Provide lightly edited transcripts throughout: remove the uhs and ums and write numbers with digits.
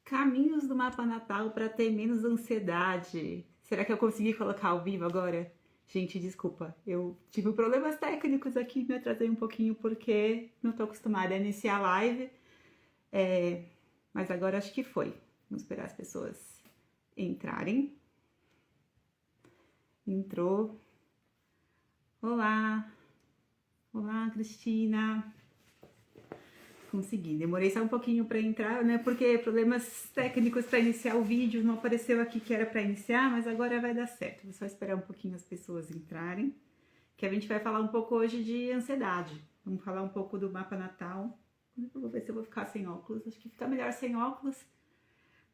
Caminhos do mapa natal para ter menos ansiedade. Será que eu consegui colocar ao vivo agora? Gente, desculpa, eu tive problemas técnicos aqui, me atrasei um pouquinho porque não tô acostumada a iniciar a live, mas agora acho que foi. Vamos esperar as pessoas entrarem. Entrou. Olá, olá, Cristina. Consegui, demorei só um pouquinho para entrar, né? Porque problemas técnicos para iniciar o vídeo, não apareceu aqui que era para iniciar, mas agora vai dar certo. Vou só esperar um pouquinho as pessoas entrarem, que a gente vai falar um pouco hoje de ansiedade. Vamos falar um pouco do mapa natal. Eu vou ver se eu vou ficar sem óculos, acho que fica melhor sem óculos.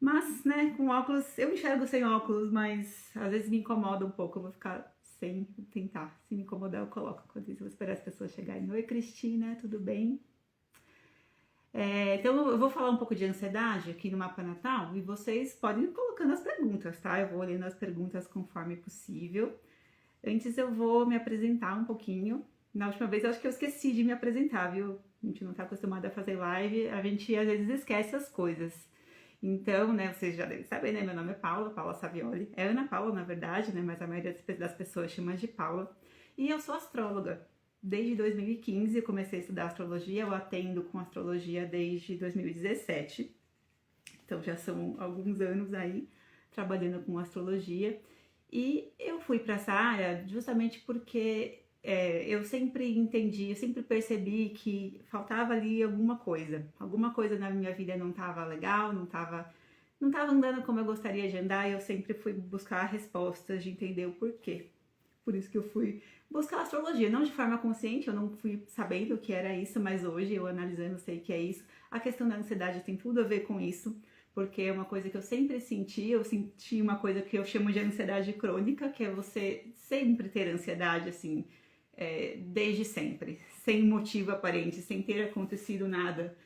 Mas, né, com óculos, eu enxergo sem óculos, mas às vezes me incomoda um pouco, eu vou ficar sem tentar. Se me incomodar, eu coloco. Enquanto isso, eu vou esperar as pessoas chegarem. Oi, Cristina, tudo bem? Então eu vou falar um pouco de ansiedade aqui no mapa natal e vocês podem ir colocando as perguntas, tá? Eu vou olhando as perguntas conforme possível. Antes eu vou me apresentar um pouquinho. Na última vez eu acho que eu esqueci de me apresentar, viu? A gente não tá acostumado a fazer live, a gente às vezes esquece as coisas. Então, né, vocês já devem saber, né? Meu nome é Paula, Paula Savioli. É Ana Paula, na verdade, né? Mas a maioria das pessoas chama de Paula. E eu sou astróloga. Desde 2015 eu comecei a estudar astrologia, eu atendo com astrologia desde 2017. Então já são alguns anos aí trabalhando com astrologia. E eu fui para essa área justamente porque eu sempre entendi, eu sempre percebi que faltava ali alguma coisa na minha vida não estava legal, não tava andando como eu gostaria de andar, e eu sempre fui buscar respostas de entender o porquê. Por isso que eu fui buscar astrologia, não de forma consciente, eu não fui sabendo o que era isso, mas hoje eu analisando sei que é isso. A questão da ansiedade tem tudo a ver com isso, porque é uma coisa que eu sempre senti, eu senti uma coisa que eu chamo de ansiedade crônica, que é você sempre ter ansiedade, assim, desde sempre, sem motivo aparente, sem ter acontecido nada.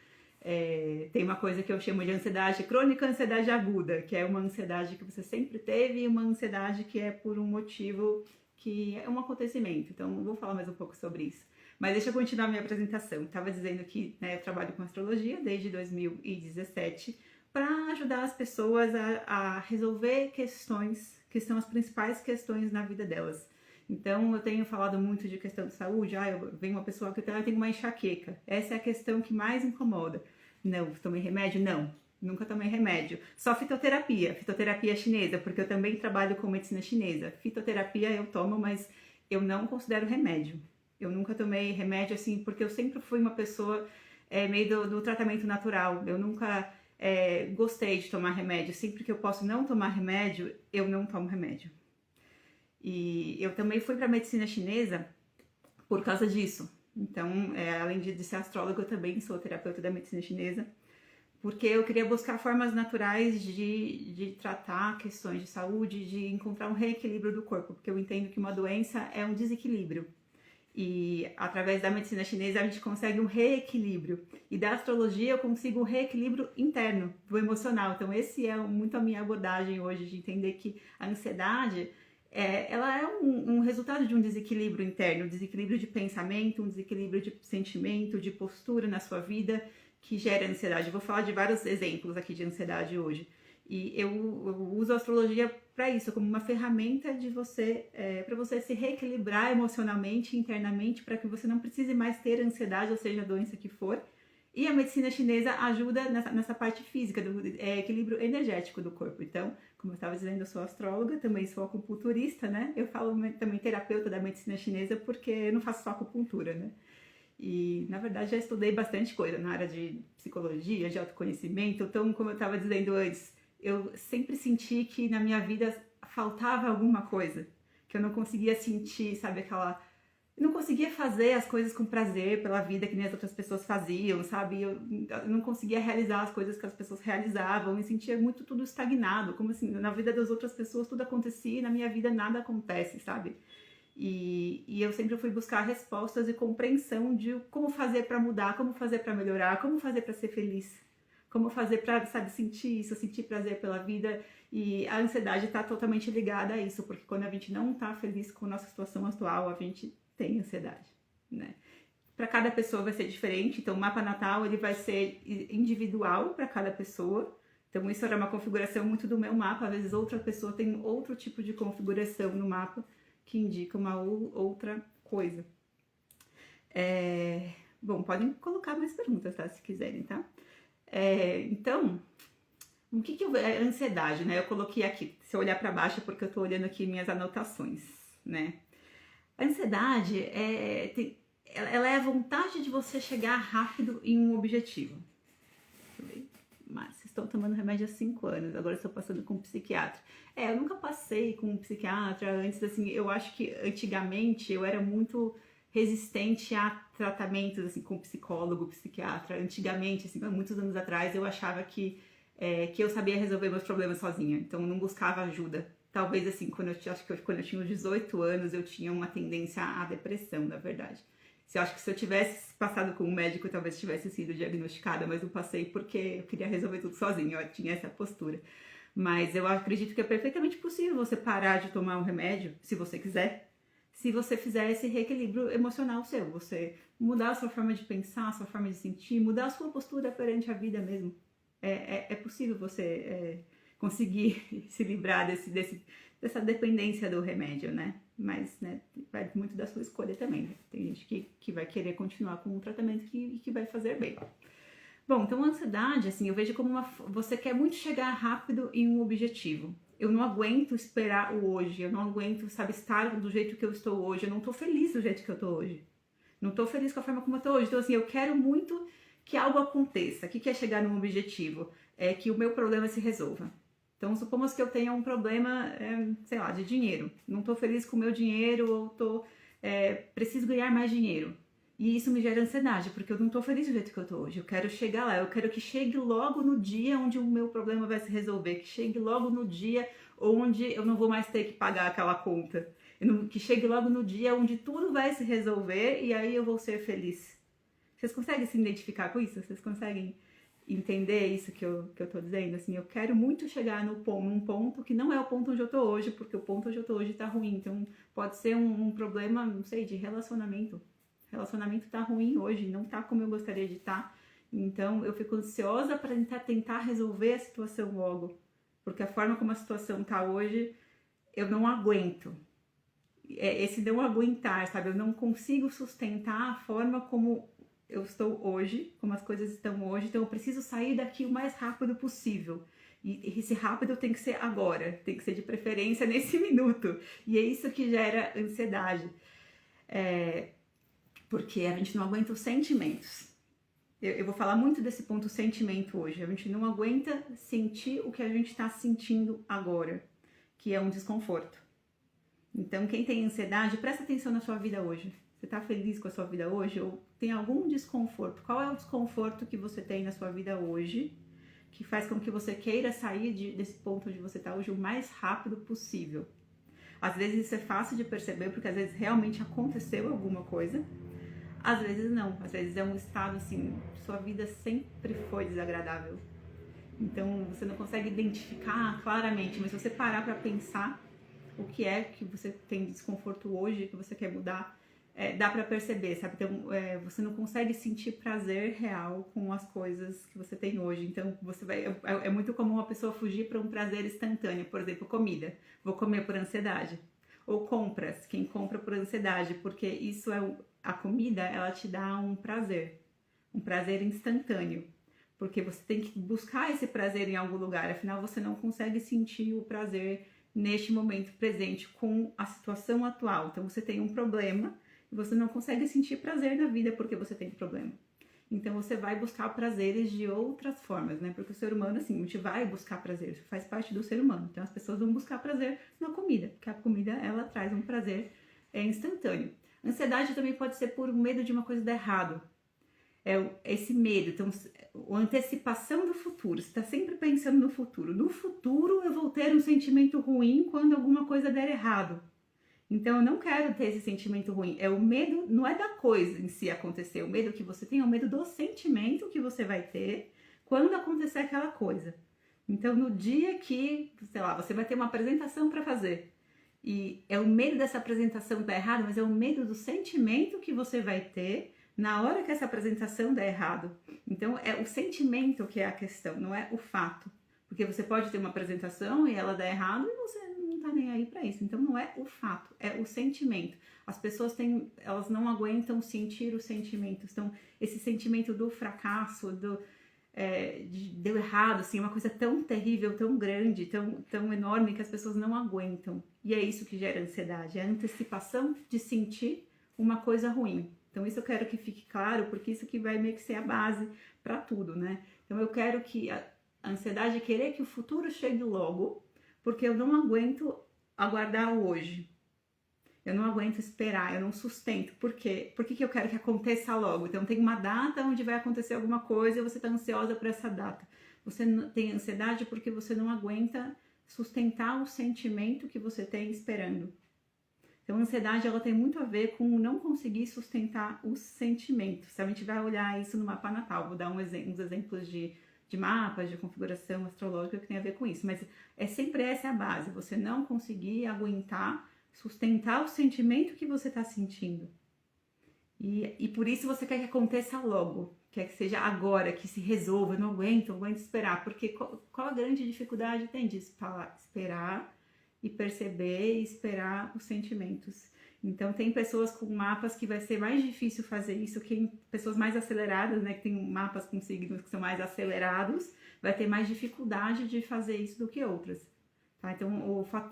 Tem uma coisa que eu chamo de ansiedade crônica, ansiedade aguda, que é uma ansiedade que você sempre teve e uma ansiedade que é por um motivo que é um acontecimento. Então, vou falar mais um pouco sobre isso. Mas deixa eu continuar minha apresentação. Estava dizendo que, né, eu trabalho com astrologia desde 2017 para ajudar as pessoas a resolver questões que são as principais questões na vida delas. Então, eu tenho falado muito de questão de saúde. Vem uma pessoa que tem uma enxaqueca. Essa é a questão que mais incomoda. Não, tomei remédio? Não. Nunca tomei remédio. Só fitoterapia chinesa, porque eu também trabalho com medicina chinesa. Fitoterapia eu tomo, mas eu não considero remédio. Eu nunca tomei remédio assim, porque eu sempre fui uma pessoa meio do tratamento natural. Eu nunca gostei de tomar remédio. Sempre que eu posso não tomar remédio, eu não tomo remédio. E eu também fui para medicina chinesa por causa disso. Então, além de ser astróloga, eu também sou terapeuta da medicina chinesa, porque eu queria buscar formas naturais de tratar questões de saúde, de encontrar um reequilíbrio do corpo, porque eu entendo que uma doença é um desequilíbrio. E através da medicina chinesa a gente consegue um reequilíbrio. E da astrologia eu consigo um reequilíbrio interno, do emocional. Então esse é muito a minha abordagem hoje, de entender que a ansiedade ela é um resultado de um desequilíbrio interno, um desequilíbrio de pensamento, um desequilíbrio de sentimento, de postura na sua vida, que gera ansiedade. Eu vou falar de vários exemplos aqui de ansiedade hoje. E eu uso a astrologia para isso, como uma ferramenta de para você se reequilibrar emocionalmente, internamente, para que você não precise mais ter ansiedade, ou seja, a doença que for. E a medicina chinesa ajuda nessa parte física, do equilíbrio energético do corpo. Então, como eu estava dizendo, eu sou astróloga, também sou acupunturista, né? Eu falo também terapeuta da medicina chinesa, porque eu não faço só acupuntura, né? E, na verdade, já estudei bastante coisa na área de psicologia, de autoconhecimento. Então, como eu estava dizendo antes, eu sempre senti que na minha vida faltava alguma coisa, que eu não conseguia sentir, sabe, eu não conseguia fazer as coisas com prazer pela vida que nem as outras pessoas faziam, sabe? Eu não conseguia realizar as coisas que as pessoas realizavam, me sentia muito tudo estagnado, como assim, na vida das outras pessoas tudo acontecia e na minha vida nada acontece, sabe? E eu sempre fui buscar respostas e compreensão de como fazer para mudar, como fazer para melhorar, como fazer para ser feliz, como fazer para, sabe, sentir isso, sentir prazer pela vida. E a ansiedade está totalmente ligada a isso, porque quando a gente não está feliz com a nossa situação atual, a gente tem ansiedade, né? Para cada pessoa vai ser diferente, então o mapa natal ele vai ser individual para cada pessoa, Então isso era uma configuração muito do meu mapa, às vezes outra pessoa tem outro tipo de configuração no mapa que indica uma outra coisa. Bom, podem colocar mais perguntas, tá? Se quiserem, tá? Então, o que é ansiedade, né? Eu coloquei aqui, se eu olhar para baixo, porque eu tô olhando aqui minhas anotações, né? A ansiedade ela é a vontade de você chegar rápido em um objetivo. Mas vocês estão tomando remédio há 5 anos, agora estou passando com um psiquiatra. Eu nunca passei com um psiquiatra antes, assim, eu acho que antigamente eu era muito resistente a tratamentos, assim, com psicólogo, psiquiatra. Antigamente, assim, muitos anos atrás, eu achava que eu sabia resolver meus problemas sozinha, então eu não buscava ajuda. Talvez, assim, quando eu tinha uns 18 anos, eu tinha uma tendência à depressão, na verdade. Eu acho que se eu tivesse passado com um médico, talvez tivesse sido diagnosticada, mas não passei porque eu queria resolver tudo sozinha, eu tinha essa postura. Mas eu acredito que é perfeitamente possível você parar de tomar um remédio, se você quiser, se você fizer esse reequilíbrio emocional seu, você mudar a sua forma de pensar, a sua forma de sentir, mudar a sua postura perante a vida mesmo. É possível você conseguir se livrar dessa dependência do remédio, né? Mas, né, vai muito da sua escolha também, né? Tem gente que vai querer continuar com um tratamento que vai fazer bem. Bom, então a ansiedade, assim, eu vejo como você quer muito chegar rápido em um objetivo. Eu não aguento esperar o hoje, eu não aguento, sabe, estar do jeito que eu estou hoje, eu não tô feliz do jeito que eu tô hoje. Não tô feliz com a forma como eu tô hoje. Então, assim, eu quero muito que algo aconteça. O que é chegar num objetivo? É que o meu problema se resolva. Então, supomos que eu tenha um problema, sei lá, de dinheiro. Não estou feliz com o meu dinheiro ou preciso ganhar mais dinheiro. E isso me gera ansiedade, porque eu não estou feliz do jeito que eu estou hoje. Eu quero chegar lá, eu quero que chegue logo no dia onde o meu problema vai se resolver, que chegue logo no dia onde eu não vou mais ter que pagar aquela conta. Que chegue logo no dia onde tudo vai se resolver e aí eu vou ser feliz. Vocês conseguem se identificar com isso? Vocês conseguem entender isso que eu tô dizendo? Assim, eu quero muito chegar num ponto que não é o ponto onde eu tô hoje, porque o ponto onde eu tô hoje tá ruim. Então, pode ser um problema, não sei, de relacionamento. O relacionamento tá ruim hoje, não tá como eu gostaria de estar. Então, eu fico ansiosa para tentar resolver a situação logo. Porque a forma como a situação tá hoje, eu não aguento. Esse não aguentar, sabe? Eu não consigo sustentar a forma como eu estou hoje, como as coisas estão hoje, então eu preciso sair daqui o mais rápido possível. E esse rápido tem que ser agora, tem que ser de preferência nesse minuto. E é isso que gera ansiedade. Porque a gente não aguenta os sentimentos. Eu vou falar muito desse ponto sentimento hoje. A gente não aguenta sentir o que a gente está sentindo agora, que é um desconforto. Então, quem tem ansiedade, presta atenção na sua vida hoje. Você está feliz com a sua vida hoje ou tem algum desconforto? Qual é o desconforto que você tem na sua vida hoje que faz com que você queira sair desse ponto onde você está hoje o mais rápido possível? Às vezes isso é fácil de perceber porque às vezes realmente aconteceu alguma coisa, às vezes não. Às vezes é um estado assim, sua vida sempre foi desagradável. Então você não consegue identificar claramente, mas se você parar para pensar o que é que você tem desconforto hoje, que você quer mudar, dá pra perceber, sabe? Então, você não consegue sentir prazer real com as coisas que você tem hoje. Então, você vai... É muito comum uma pessoa fugir para um prazer instantâneo. Por exemplo, comida. Vou comer por ansiedade. Ou compras. Quem compra por ansiedade. Porque isso a comida, ela te dá um prazer. Um prazer instantâneo. Porque você tem que buscar esse prazer em algum lugar. Afinal, você não consegue sentir o prazer neste momento presente com a situação atual. Então, você tem um problema e você não consegue sentir prazer na vida porque você tem problema. Então você vai buscar prazeres de outras formas, né? Porque o ser humano, assim, a gente vai buscar prazer, isso faz parte do ser humano. Então as pessoas vão buscar prazer na comida, porque a comida, ela traz um prazer instantâneo. Ansiedade também pode ser por medo de uma coisa dar errado. Esse medo, então, a antecipação do futuro. Você está sempre pensando no futuro. No futuro eu vou ter um sentimento ruim quando alguma coisa der errado. Então eu não quero ter esse sentimento ruim. O medo não é da coisa em si acontecer. O medo que você tem é o medo do sentimento que você vai ter quando acontecer aquela coisa. Então no dia que, sei lá, você vai ter uma apresentação para fazer e é o medo dessa apresentação dar errado, mas é o medo do sentimento que você vai ter na hora que essa apresentação der errado. Então é o sentimento que é a questão, não é o fato. Porque você pode ter uma apresentação e ela dar errado e você não tá nem aí para isso. Então não é o fato, é o sentimento. As pessoas elas não aguentam sentir os sentimentos. Então esse sentimento do fracasso, deu errado, assim, uma coisa tão terrível, tão grande, tão enorme que as pessoas não aguentam. E é isso que gera ansiedade, é a antecipação de sentir uma coisa ruim. Então isso eu quero que fique claro, porque isso que vai meio que ser a base para tudo, né? Então eu quero que a ansiedade é querer que o futuro chegue logo, porque eu não aguento aguardar o hoje. Eu não aguento esperar, eu não sustento. Por quê? Por que eu quero que aconteça logo? Então tem uma data onde vai acontecer alguma coisa e você está ansiosa por essa data. Você tem ansiedade porque você não aguenta sustentar o sentimento que você tem esperando. Então a ansiedade ela tem muito a ver com não conseguir sustentar os sentimentos. Se a gente vai olhar isso no mapa natal, vou dar uns exemplos de mapas, de configuração astrológica que tem a ver com isso. Mas sempre essa a base, você não conseguir aguentar sustentar o sentimento que você está sentindo. E por isso você quer que aconteça logo, quer que seja agora, que se resolva, eu não aguento esperar. Porque qual a grande dificuldade tem disso? Esperar e perceber e esperar os sentimentos. Então tem pessoas com mapas que vai ser mais difícil fazer isso, pessoas mais aceleradas, né, que tem mapas com signos que são mais acelerados, vai ter mais dificuldade de fazer isso do que outras. Tá? Então,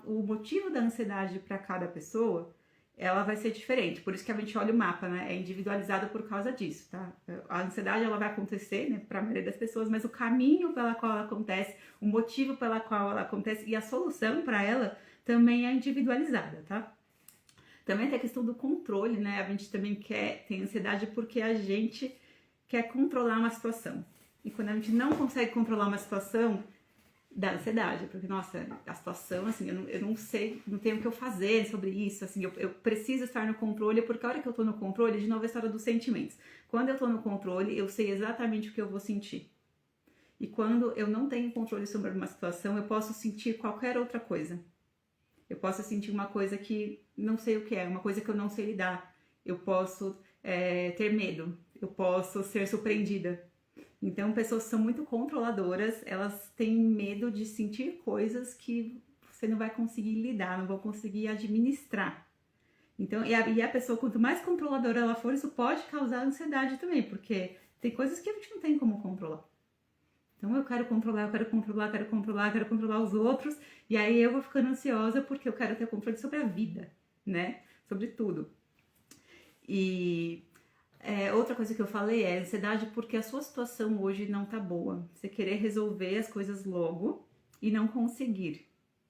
o motivo da ansiedade para cada pessoa, ela vai ser diferente. Por isso que a gente olha o mapa, né? É individualizado por causa disso, tá? A ansiedade, ela vai acontecer, né, para a maioria das pessoas, mas o caminho pela qual ela acontece, o motivo pela qual ela acontece e a solução para ela também é individualizada, tá? Também tem a questão do controle, né? A gente também tem ansiedade porque a gente quer controlar uma situação. E quando a gente não consegue controlar uma situação, da ansiedade, porque, nossa, a situação, assim, eu não sei, não tenho o que eu fazer sobre isso, assim, eu preciso estar no controle, porque a hora que eu tô no controle, de novo, é a história dos sentimentos. Quando eu tô no controle, eu sei exatamente o que eu vou sentir. E quando eu não tenho controle sobre uma situação, eu posso sentir qualquer outra coisa. Eu posso sentir uma coisa que não sei o que é, uma coisa que eu não sei lidar. Eu posso ter medo, eu posso ser surpreendida. Então, pessoas que são muito controladoras, elas têm medo de sentir coisas que você não vai conseguir lidar, não vão conseguir administrar. Então, e a pessoa, quanto mais controladora ela for, isso pode causar ansiedade também, porque tem coisas que a gente não tem como controlar. Então, eu quero controlar os outros, e aí eu vou ficando ansiosa porque eu quero ter controle sobre a vida, né? Sobre tudo. E outra coisa que eu falei é ansiedade porque a sua situação hoje não tá boa. Você querer resolver as coisas logo e não conseguir.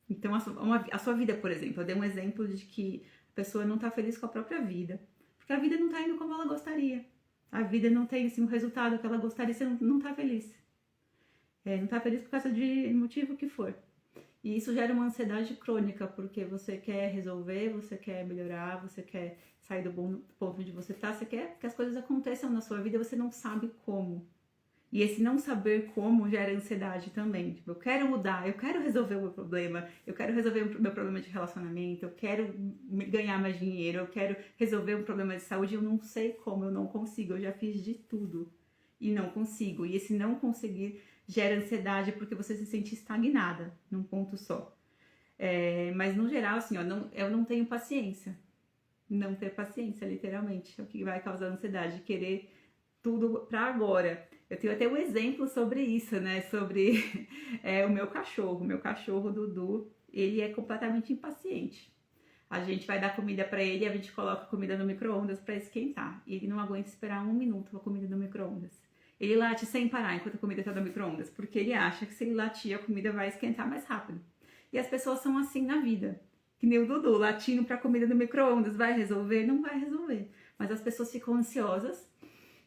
Então, a sua vida, por exemplo, eu dei um exemplo de que a pessoa não tá feliz com a própria vida. Porque a vida não tá indo como ela gostaria. A vida não tem assim, o resultado que ela gostaria, você não tá feliz. Não tá feliz por causa de motivo que for. E isso gera uma ansiedade crônica, porque você quer resolver, você quer melhorar, você quer sair do bom ponto onde você tá, você quer que as coisas aconteçam na sua vida e você não sabe como. E esse não saber como gera ansiedade também. Tipo, eu quero mudar, eu quero resolver o meu problema, eu quero resolver o meu problema de relacionamento, eu quero ganhar mais dinheiro, eu quero resolver um problema de saúde, eu não sei como, eu não consigo, eu já fiz de tudo e não consigo. E esse não conseguir gera ansiedade porque você se sente estagnada num ponto só. Mas no geral, assim, ó, eu não tenho paciência. Não ter paciência, literalmente, é o que vai causar ansiedade, querer tudo pra agora. Eu tenho até um exemplo sobre isso, né? Sobre o meu cachorro Dudu, ele é completamente impaciente. A gente vai dar comida pra ele e a gente coloca a comida no micro-ondas pra esquentar. E ele não aguenta esperar 1 minuto a comida no micro-ondas. Ele late sem parar enquanto a comida tá no micro-ondas, porque ele acha que se ele latir a comida vai esquentar mais rápido. E as pessoas são assim na vida. Que nem o Dudu, latindo pra comida no micro-ondas, vai resolver? Não vai resolver. Mas as pessoas ficam ansiosas,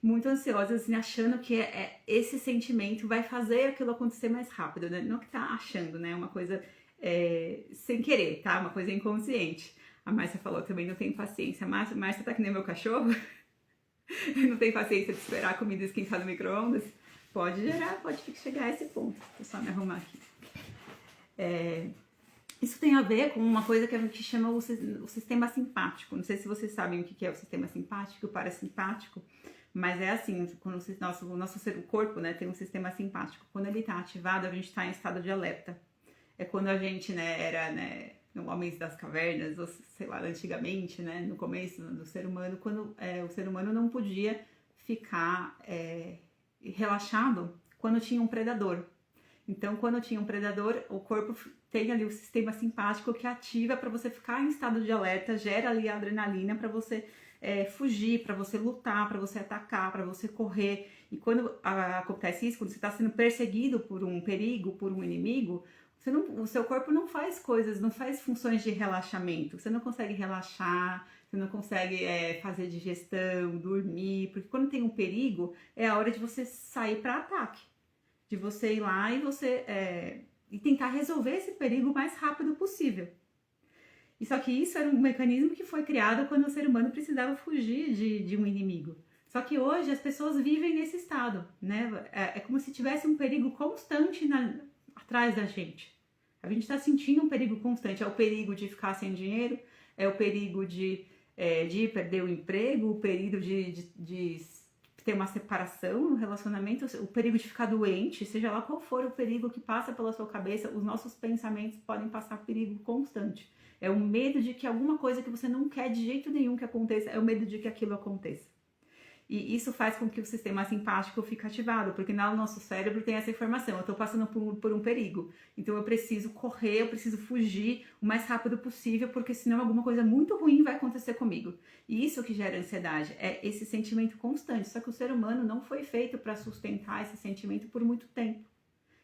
muito ansiosas, assim, achando que esse sentimento vai fazer aquilo acontecer mais rápido, né? Não que tá achando, né? Uma coisa sem querer, tá? Uma coisa inconsciente. A Márcia falou também, não tem paciência. Márcia tá que nem meu cachorro. Não tem paciência de esperar a comida esquentar no micro-ondas. Pode chegar a esse ponto. Vou só me arrumar aqui. Isso tem a ver com uma coisa que a gente chama o sistema simpático. Não sei se vocês sabem o que é o sistema simpático e o parasimpático. Mas é assim, quando o nosso corpo, né, tem um sistema simpático. Quando ele está ativado, a gente está em estado de alerta. É quando a gente, né, era, né, no Homens das Cavernas, ou sei lá, antigamente, né, no começo do ser humano, quando o ser humano não podia ficar relaxado quando tinha um predador. Então, quando tinha um predador, o corpo tem ali o sistema simpático que ativa para você ficar em estado de alerta, gera ali a adrenalina para você fugir, para você lutar, para você atacar, para você correr. E quando acontece isso, quando você está sendo perseguido por um perigo, por um inimigo, o seu corpo não faz coisas, não faz funções de relaxamento. Você não consegue relaxar, você não consegue fazer digestão, dormir, porque quando tem um perigo, é a hora de você sair para ataque. De você ir lá e e tentar resolver esse perigo o mais rápido possível. E só que isso era um mecanismo que foi criado quando o ser humano precisava fugir de um inimigo. Só que hoje as pessoas vivem nesse estado, né? É como se tivesse um perigo constante atrás da gente. A gente está sentindo um perigo constante. É o perigo de ficar sem dinheiro, é o perigo de perder o emprego, o perigo de ter uma separação no relacionamento, o perigo de ficar doente, seja lá qual for o perigo que passa pela sua cabeça, os nossos pensamentos podem passar perigo constante. É o medo de que alguma coisa que você não quer de jeito nenhum que aconteça, é o medo de que aquilo aconteça. E isso faz com que o sistema simpático fique ativado, porque no nosso cérebro tem essa informação, eu estou passando por um perigo, então eu preciso correr, eu preciso fugir o mais rápido possível, porque senão alguma coisa muito ruim vai acontecer comigo. E isso que gera ansiedade, é esse sentimento constante, só que o ser humano não foi feito para sustentar esse sentimento por muito tempo.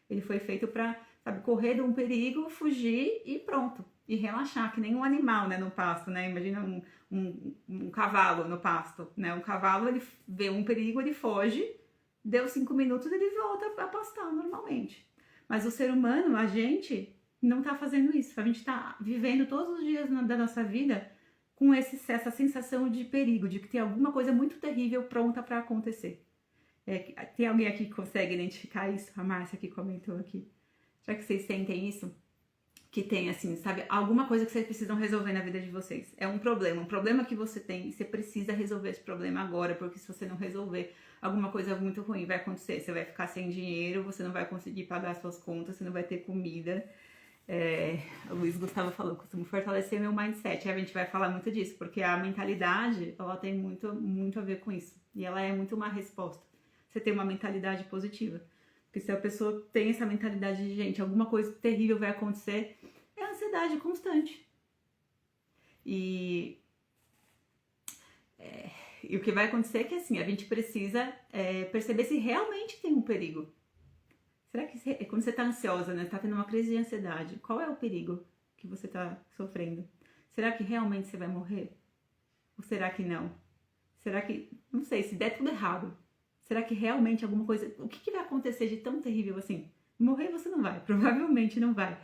Ele foi feito para, correr de um perigo, fugir e pronto. E relaxar, que nem um animal, né, no pasto, né? Imagina um cavalo no pasto, né? Um cavalo, ele vê um perigo, ele foge, deu 5 minutos, ele volta a pastar normalmente. Mas o ser humano, a gente, não tá fazendo isso. A gente tá vivendo todos os dias da nossa vida com essa sensação de perigo, de que tem alguma coisa muito terrível pronta para acontecer. Tem alguém aqui que consegue identificar isso? A Márcia que comentou aqui. Será que vocês sentem isso? Que tem, assim, alguma coisa que vocês precisam resolver na vida de vocês. É um problema que você tem e você precisa resolver esse problema agora, porque se você não resolver, alguma coisa muito ruim vai acontecer. Você vai ficar sem dinheiro, você não vai conseguir pagar as suas contas, você não vai ter comida. O Luiz Gustavo falou, costumo fortalecer meu mindset. A gente vai falar muito disso, porque a mentalidade, ela tem muito, muito a ver com isso. E ela é muito uma resposta. Você tem uma mentalidade positiva. Porque se a pessoa tem essa mentalidade de, gente, alguma coisa terrível vai acontecer, é ansiedade constante. E o que vai acontecer é que, assim, a gente precisa perceber se realmente tem um perigo. Será que quando você está ansiosa, né, está tendo uma crise de ansiedade, qual é o perigo que você está sofrendo? Será que realmente você vai morrer? Ou será que não? Será que, não sei, se der tudo errado, será que realmente alguma coisa... O que vai acontecer de tão terrível assim? Morrer você não vai, provavelmente não vai.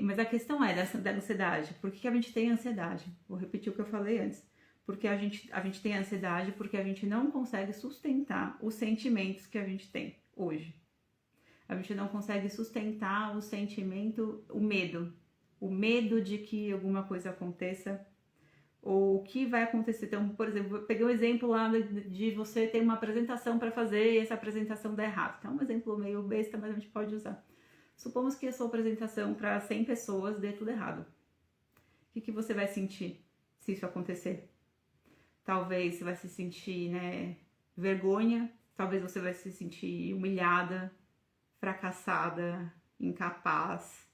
Mas a questão é da ansiedade. Por que a gente tem ansiedade? Vou repetir o que eu falei antes. Porque a gente tem ansiedade porque a gente não consegue sustentar os sentimentos que a gente tem hoje. A gente não consegue sustentar o sentimento, o medo. O medo de que alguma coisa aconteça. Ou o que vai acontecer. Então, por exemplo, eu peguei um exemplo lá de você ter uma apresentação para fazer e essa apresentação der errado. Então, é um exemplo meio besta, mas a gente pode usar. Supomos que a sua apresentação para 100 pessoas dê tudo errado. O que você vai sentir se isso acontecer? Talvez você vai se sentir, né, vergonha. Talvez você vai se sentir humilhada, fracassada, incapaz.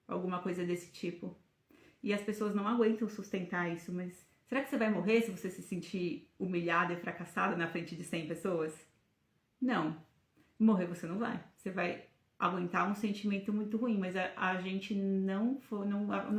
Alguma coisa desse tipo. E as pessoas não aguentam sustentar isso, mas será que você vai morrer se você se sentir humilhada e fracassada na frente de 100 pessoas? Não. Morrer você não vai. Você vai aguentar um sentimento muito ruim, mas a gente não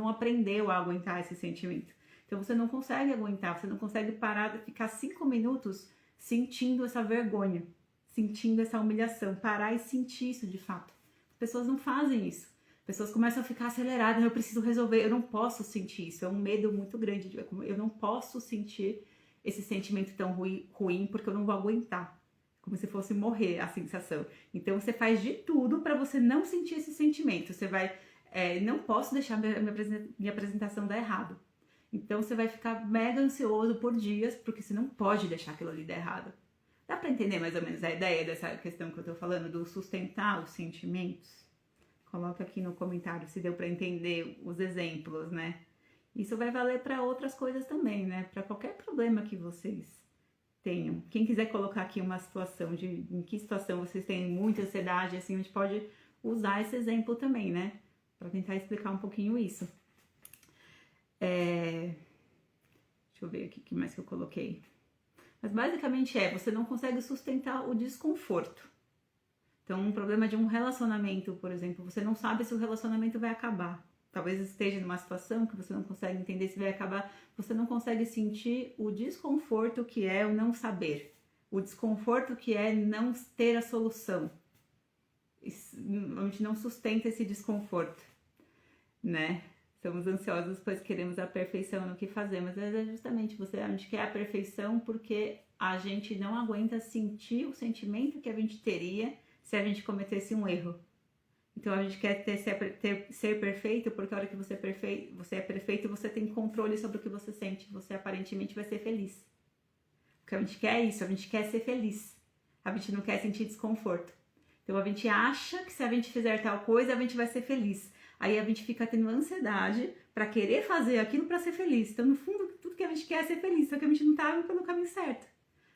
aprendeu a aguentar esse sentimento. Então você não consegue aguentar, você não consegue parar, ficar 5 minutos sentindo essa vergonha, sentindo essa humilhação, parar e sentir isso de fato. As pessoas não fazem isso. Pessoas começam a ficar aceleradas, eu preciso resolver, eu não posso sentir isso, é um medo muito grande, eu não posso sentir esse sentimento tão ruim porque eu não vou aguentar, como se fosse morrer a sensação. Então você faz de tudo para você não sentir esse sentimento, você vai, não posso deixar minha apresentação dar errado. Então você vai ficar mega ansioso por dias, porque você não pode deixar aquilo ali dar errado. Dá pra entender mais ou menos a ideia dessa questão que eu tô falando, do sustentar os sentimentos? Coloca aqui no comentário se deu pra entender os exemplos, né? Isso vai valer para outras coisas também, né? Para qualquer problema que vocês tenham. Quem quiser colocar aqui uma situação de em que situação vocês têm muita ansiedade, assim, a gente pode usar esse exemplo também, né? Para tentar explicar um pouquinho isso. Deixa eu ver aqui o que mais que eu coloquei. Mas basicamente você não consegue sustentar o desconforto. Então, um problema de um relacionamento, por exemplo, você não sabe se o relacionamento vai acabar. Talvez esteja numa situação que você não consegue entender se vai acabar, você não consegue sentir o desconforto que é o não saber, o desconforto que é não ter a solução. A gente não sustenta esse desconforto, né? Somos ansiosos, pois queremos a perfeição no que fazemos. Mas é justamente a gente quer a perfeição porque a gente não aguenta sentir o sentimento que a gente teria se a gente cometesse um erro. Então a gente quer ser perfeito porque a hora que você é perfeito, você tem controle sobre o que você sente. Você aparentemente vai ser feliz. O que a gente quer é isso, a gente quer ser feliz. A gente não quer sentir desconforto. Então a gente acha que se a gente fizer tal coisa, a gente vai ser feliz. Aí a gente fica tendo ansiedade para querer fazer aquilo para ser feliz. Então, no fundo, tudo que a gente quer é ser feliz, só que a gente não tá indo pelo caminho certo.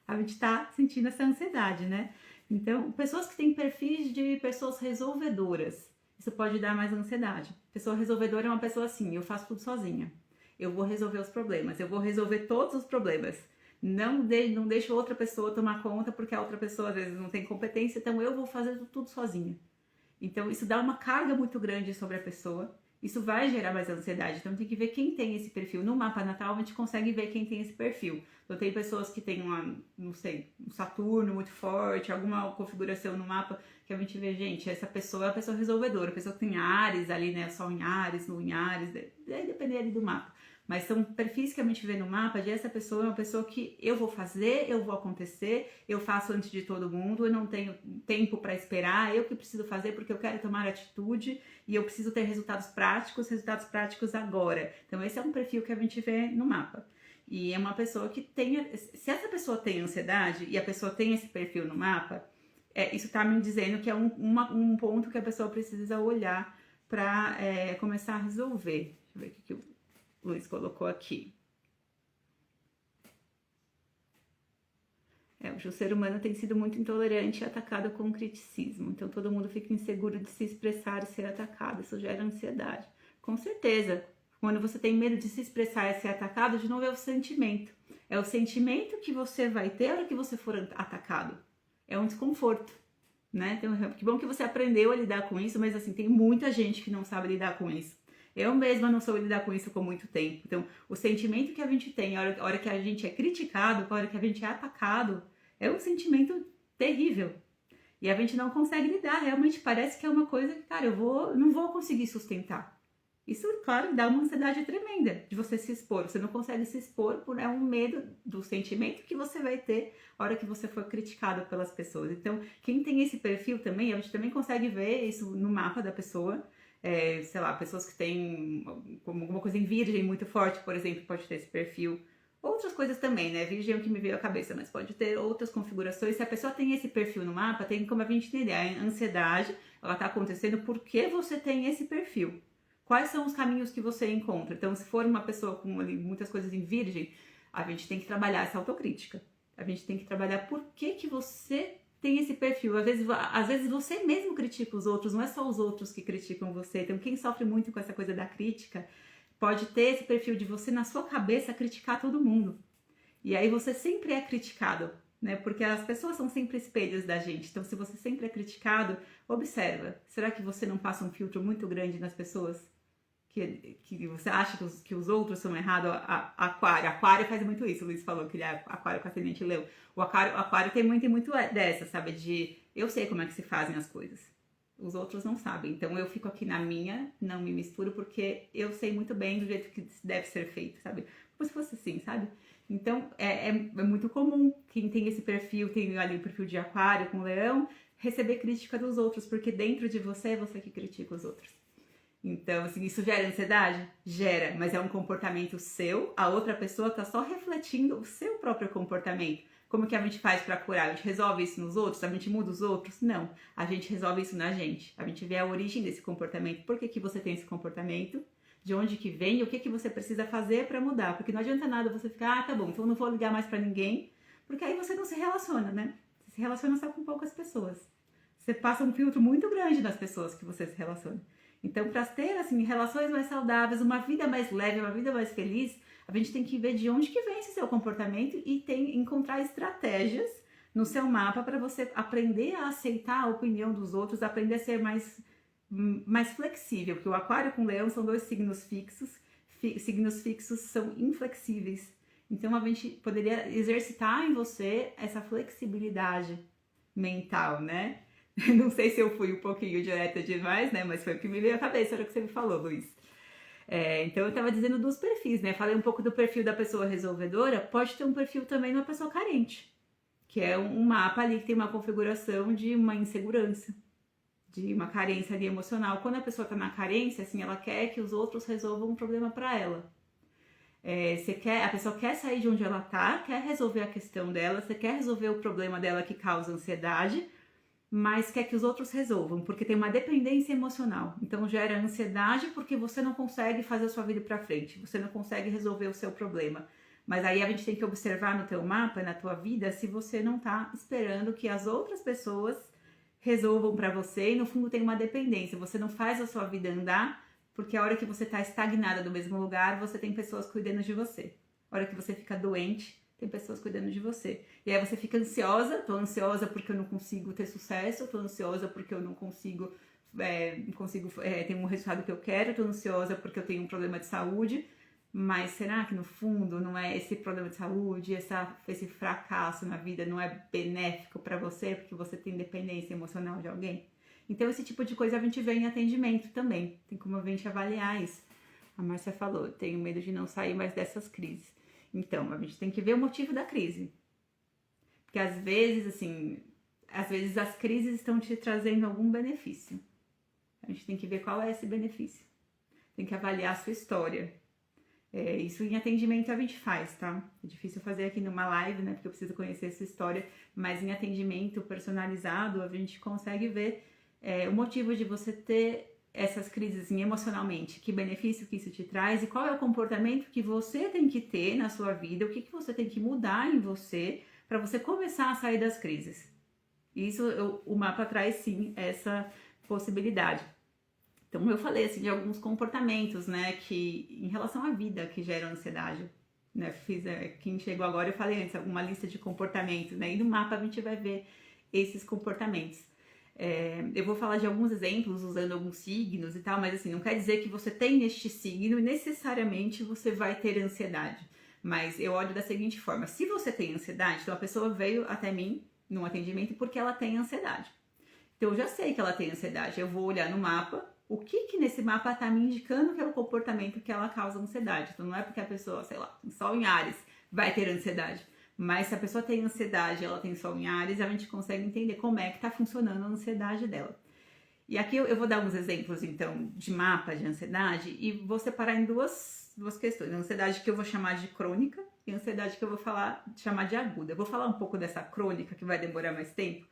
A gente tá sentindo essa ansiedade, né? Então, pessoas que têm perfis de pessoas resolvedoras, isso pode dar mais ansiedade. Pessoa resolvedora é uma pessoa assim, eu faço tudo sozinha. Eu vou resolver os problemas, eu vou resolver todos os problemas. Não deixo outra pessoa tomar conta, porque a outra pessoa às vezes não tem competência, então eu vou fazer tudo sozinha. Então, isso dá uma carga muito grande sobre a pessoa. Isso vai gerar mais ansiedade. Então, tem que ver quem tem esse perfil. No mapa natal, a gente consegue ver quem tem esse perfil. Então, tem pessoas que têm um Saturno muito forte, alguma configuração no mapa que a gente vê, gente, essa pessoa é a pessoa resolvedora. A pessoa que tem Áries ali, né? Sol em Áries, Lua em Áries, deve depender ali do mapa. Mas são perfis que a gente vê no mapa de essa pessoa é uma pessoa que eu vou fazer, eu vou acontecer, eu faço antes de todo mundo, eu não tenho tempo para esperar, eu que preciso fazer porque eu quero tomar atitude e eu preciso ter resultados práticos agora. Então esse é um perfil que a gente vê no mapa. E é uma pessoa que tem, se essa pessoa tem ansiedade e a pessoa tem esse perfil no mapa, isso está me dizendo que é um ponto que a pessoa precisa olhar para começar a resolver. Deixa eu ver o que o Luiz colocou aqui. O ser humano tem sido muito intolerante e atacado com criticismo. Então todo mundo fica inseguro de se expressar e ser atacado. Isso gera ansiedade. Com certeza. Quando você tem medo de se expressar e ser atacado, de novo é o sentimento. É o sentimento que você vai ter na hora que você for atacado. É um desconforto, né? Então, que bom que você aprendeu a lidar com isso, mas assim, tem muita gente que não sabe lidar com isso. Eu mesma não soube lidar com isso por muito tempo. Então, o sentimento que a gente tem a hora que a gente é criticado, a hora que a gente é atacado, é um sentimento terrível. E a gente não consegue lidar. Realmente parece que é uma coisa que, cara, não vou conseguir sustentar. Isso, claro, dá uma ansiedade tremenda de você se expor. Você não consegue se expor por um medo do sentimento que você vai ter a hora que você for criticado pelas pessoas. Então, quem tem esse perfil também, a gente também consegue ver isso no mapa da pessoa. Sei lá, pessoas que têm alguma coisa em virgem muito forte, por exemplo, pode ter esse perfil. Outras coisas também, né? Virgem é o que me veio à cabeça, mas pode ter outras configurações. Se a pessoa tem esse perfil no mapa, tem como a gente entender. A ansiedade, ela tá acontecendo porque você tem esse perfil. Quais são os caminhos que você encontra? Então, se for uma pessoa com ali, muitas coisas em virgem, a gente tem que trabalhar essa autocrítica. A gente tem que trabalhar por que você tem esse perfil. Às vezes você mesmo critica os outros, não é só os outros que criticam você. Então, quem sofre muito com essa coisa da crítica pode ter esse perfil de você, na sua cabeça, criticar todo mundo. E aí você sempre é criticado, né? Porque as pessoas são sempre espelhos da gente. Então, se você sempre é criticado, observa. Será que você não passa um filtro muito grande nas pessoas? Que você acha que os outros são errados? Aquário faz muito isso. O Luiz falou que ele é aquário com ascendente Leão. O aquário tem muito dessa, sabe? De eu sei como é que se fazem as coisas. Os outros não sabem. Então eu fico aqui na minha, não me misturo, porque eu sei muito bem do jeito que deve ser feito, sabe? Como se fosse assim, sabe? Então é muito comum quem tem esse perfil, tem ali o perfil de aquário com leão, receber crítica dos outros, porque dentro de você é você que critica os outros. Então, assim, isso gera ansiedade? Gera, mas é um comportamento seu, a outra pessoa está só refletindo o seu próprio comportamento. Como que a gente faz para curar? A gente resolve isso nos outros? A gente muda os outros? Não. A gente resolve isso na gente. A gente vê a origem desse comportamento. Por que que você tem esse comportamento? De onde que vem e o que que você precisa fazer para mudar? Porque não adianta nada você ficar, ah, tá bom, então eu não vou ligar mais para ninguém, porque aí você não se relaciona, né? Você se relaciona só com poucas pessoas. Você passa um filtro muito grande nas pessoas que você se relaciona. Então, para ter assim, relações mais saudáveis, uma vida mais leve, uma vida mais feliz, a gente tem que ver de onde que vem esse seu comportamento e encontrar estratégias no seu mapa para você aprender a aceitar a opinião dos outros, aprender a ser mais flexível, porque o Aquário com Leão são dois signos fixos, signos fixos são inflexíveis. Então, a gente poderia exercitar em você essa flexibilidade mental, né? Não sei se eu fui um pouquinho direta demais, né? Mas foi o que me veio à cabeça, era o que você me falou, Luiz. Então eu estava dizendo dos perfis, né? Falei um pouco do perfil da pessoa resolvedora, pode ter um perfil também de uma pessoa carente, que é um mapa ali que tem uma configuração de uma insegurança, de uma carência ali emocional. Quando a pessoa está na carência, assim, ela quer que os outros resolvam um problema para ela. A pessoa quer sair de onde ela está, quer resolver a questão dela, você quer resolver o problema dela que causa ansiedade, mas quer que os outros resolvam, porque tem uma dependência emocional. Então gera ansiedade porque você não consegue fazer a sua vida para frente, você não consegue resolver o seu problema. Mas aí a gente tem que observar no teu mapa, na tua vida, se você não tá esperando que as outras pessoas resolvam para você e no fundo tem uma dependência. Você não faz a sua vida andar porque a hora que você tá estagnada no mesmo lugar, você tem pessoas cuidando de você. A hora que você fica doente, tem pessoas cuidando de você. E aí você fica ansiosa, tô ansiosa porque eu não consigo ter sucesso, tô ansiosa porque eu não consigo ter um resultado que eu quero, tô ansiosa porque eu tenho um problema de saúde, mas será que no fundo não é esse problema de saúde, esse fracasso na vida não é benéfico para você porque você tem dependência emocional de alguém? Então esse tipo de coisa a gente vê em atendimento também, tem como a gente avaliar isso. A Márcia falou, tenho medo de não sair mais dessas crises. Então, a gente tem que ver o motivo da crise. Porque às vezes as crises estão te trazendo algum benefício. A gente tem que ver qual é esse benefício. Tem que avaliar a sua história. Isso em atendimento a gente faz, tá? É difícil fazer aqui numa live, né? Porque eu preciso conhecer a sua história. Mas em atendimento personalizado, a gente consegue ver o motivo de você ter essas crises assim, emocionalmente, que benefício que isso te traz e qual é o comportamento que você tem que ter na sua vida, o que você tem que mudar em você para você começar a sair das crises. Isso, o mapa traz sim essa possibilidade. Então eu falei assim de alguns comportamentos, né, que em relação à vida que geram ansiedade, né, quem chegou agora eu falei antes, uma lista de comportamentos, né, e no mapa a gente vai ver esses comportamentos. Eu vou falar de alguns exemplos usando alguns signos e tal, mas assim, não quer dizer que você tem este signo e necessariamente você vai ter ansiedade. Mas eu olho da seguinte forma, se você tem ansiedade, então a pessoa veio até mim num atendimento porque ela tem ansiedade. Então eu já sei que ela tem ansiedade, eu vou olhar no mapa, o que nesse mapa está me indicando que é o comportamento que ela causa ansiedade. Então não é porque a pessoa, sei lá, tem Sol em Áries, vai ter ansiedade. Mas se a pessoa tem ansiedade, ela tem Sol em Áries, a gente consegue entender como é que está funcionando a ansiedade dela. E aqui eu vou dar uns exemplos, então, de mapa de ansiedade e vou separar em duas questões. A ansiedade que eu vou chamar de crônica e a ansiedade que eu vou chamar de aguda. Eu vou falar um pouco dessa crônica, que vai demorar mais tempo.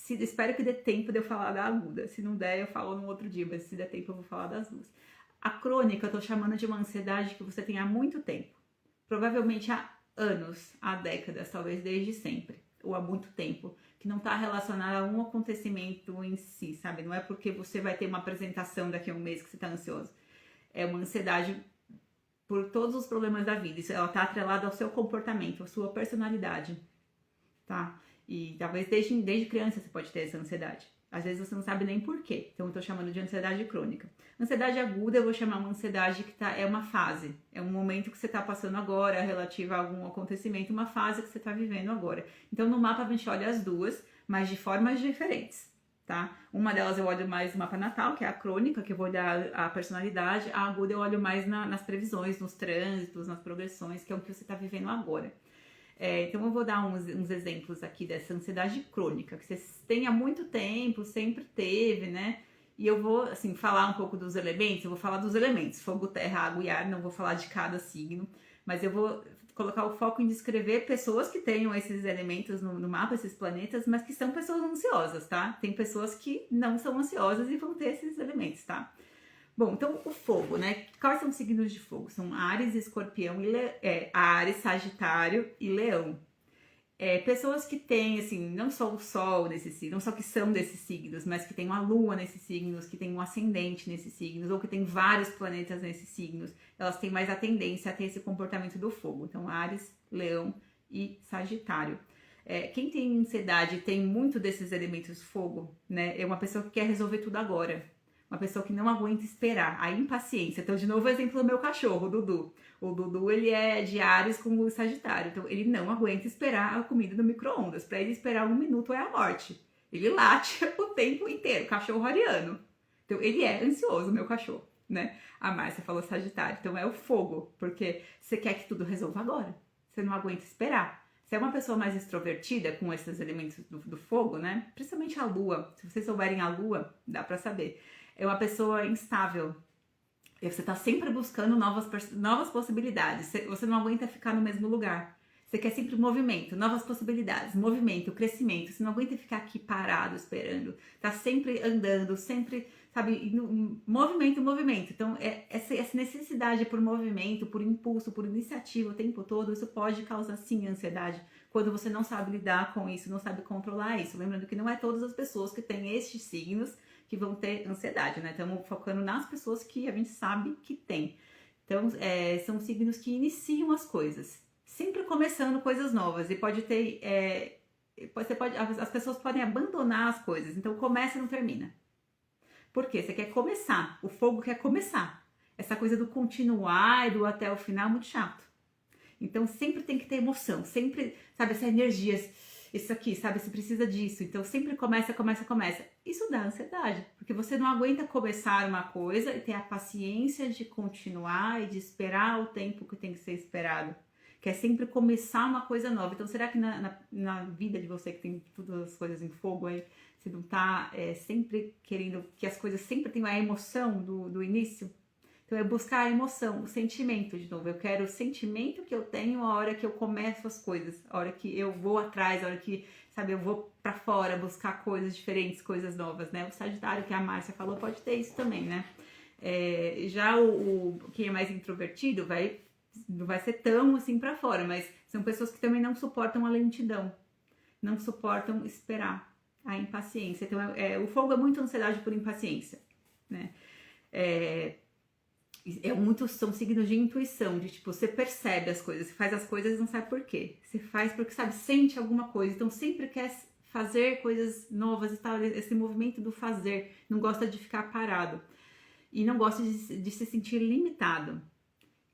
Espero que dê tempo de eu falar da aguda. Se não der, eu falo num outro dia, mas se der tempo eu vou falar das duas. A crônica eu tô chamando de uma ansiedade que você tem há muito tempo. Provavelmente há anos, há décadas, talvez desde sempre, ou há muito tempo, que não está relacionada a um acontecimento em si, sabe? Não é porque você vai ter uma apresentação daqui a um mês que você está ansioso. É uma ansiedade por todos os problemas da vida. Isso, ela está atrelada ao seu comportamento, à sua personalidade, tá? E talvez desde criança você pode ter essa ansiedade. Às vezes você não sabe nem por quê. Então eu tô chamando de ansiedade crônica. Ansiedade aguda eu vou chamar uma ansiedade que é uma fase. É um momento que você tá passando agora, relativa a algum acontecimento, uma fase que você tá vivendo agora. Então no mapa a gente olha as duas, mas de formas diferentes, tá? Uma delas eu olho mais no mapa natal, que é a crônica, que eu vou olhar a personalidade. A aguda eu olho mais nas previsões, nos trânsitos, nas progressões, que é o que você tá vivendo agora. Então eu vou dar uns exemplos aqui dessa ansiedade crônica, que você tem há muito tempo, sempre teve, né? E eu vou, assim, falar um pouco dos elementos. Eu vou falar dos elementos: fogo, terra, água e ar. Não vou falar de cada signo, mas eu vou colocar o foco em descrever pessoas que tenham esses elementos no mapa, esses planetas, mas que são pessoas ansiosas, tá? Tem pessoas que não são ansiosas e vão ter esses elementos, tá? Bom, então o fogo, né? Quais são os signos de fogo? São Áries, Escorpião e Áries, Sagitário e Leão. Pessoas que têm, assim, não só o Sol nesses signos, não só que são desses signos, mas que tem uma Lua nesses signos, que tem um ascendente nesses signos, ou que tem vários planetas nesses signos, elas têm mais a tendência a ter esse comportamento do fogo. Então, Áries, Leão e Sagitário. Quem tem ansiedade tem muito desses elementos fogo, né? É uma pessoa que quer resolver tudo agora. Uma pessoa que não aguenta esperar, a impaciência. Então, de novo, o exemplo do meu cachorro, o Dudu. O Dudu, ele é de Áries com o Sagitário. Então, ele não aguenta esperar a comida no micro-ondas. Para ele esperar 1 minuto é a morte. Ele late o tempo inteiro, cachorro ariano. Então, ele é ansioso, o meu cachorro, né? A Márcia falou Sagitário. Então, é o fogo, porque você quer que tudo resolva agora. Você não aguenta esperar. Se é uma pessoa mais extrovertida, com esses elementos do fogo, né? Principalmente a Lua. Se vocês souberem a Lua, dá para saber. É uma pessoa instável. E você está sempre buscando novas possibilidades. Você não aguenta ficar no mesmo lugar. Você quer sempre movimento, novas possibilidades, movimento, crescimento. Você não aguenta ficar aqui parado esperando. Tá sempre andando, sempre, sabe, movimento, movimento. Então, essa necessidade por movimento, por impulso, por iniciativa o tempo todo, isso pode causar sim ansiedade. Quando você não sabe lidar com isso, não sabe controlar isso. Lembrando que não é todas as pessoas que têm estes signos que vão ter ansiedade, né? Estamos focando nas pessoas que a gente sabe que tem. Então, são signos que iniciam as coisas, sempre começando coisas novas. E pode ter, as pessoas podem abandonar as coisas. Então, começa e não termina. Por quê? Você quer começar. O fogo quer começar. Essa coisa do continuar e do até o final é muito chato. Então, sempre tem que ter emoção. Sempre, sabe, essa energia... Isso aqui, sabe? Você precisa disso. Então, sempre começa. Isso dá ansiedade, porque você não aguenta começar uma coisa e ter a paciência de continuar e de esperar o tempo que tem que ser esperado. Quer sempre começar uma coisa nova. Então, será que na vida de você, que tem todas as coisas em fogo aí, você não tá sempre querendo que as coisas sempre tenham a emoção do início? Então, é buscar a emoção, o sentimento, de novo. Eu quero o sentimento que eu tenho a hora que eu começo as coisas, a hora que eu vou atrás, a hora que, sabe, eu vou pra fora buscar coisas diferentes, coisas novas, né? O Sagitário, que a Márcia falou, pode ter isso também, né? Já quem é mais introvertido não vai ser tão assim pra fora, mas são pessoas que também não suportam a lentidão, não suportam esperar, a impaciência. Então, o fogo é muito ansiedade por impaciência, né? São signos de intuição, de tipo, você percebe as coisas, você faz as coisas e não sabe por quê. Você faz porque, sabe, sente alguma coisa, então sempre quer fazer coisas novas e tal, esse movimento do fazer, não gosta de ficar parado e não gosta de se sentir limitado.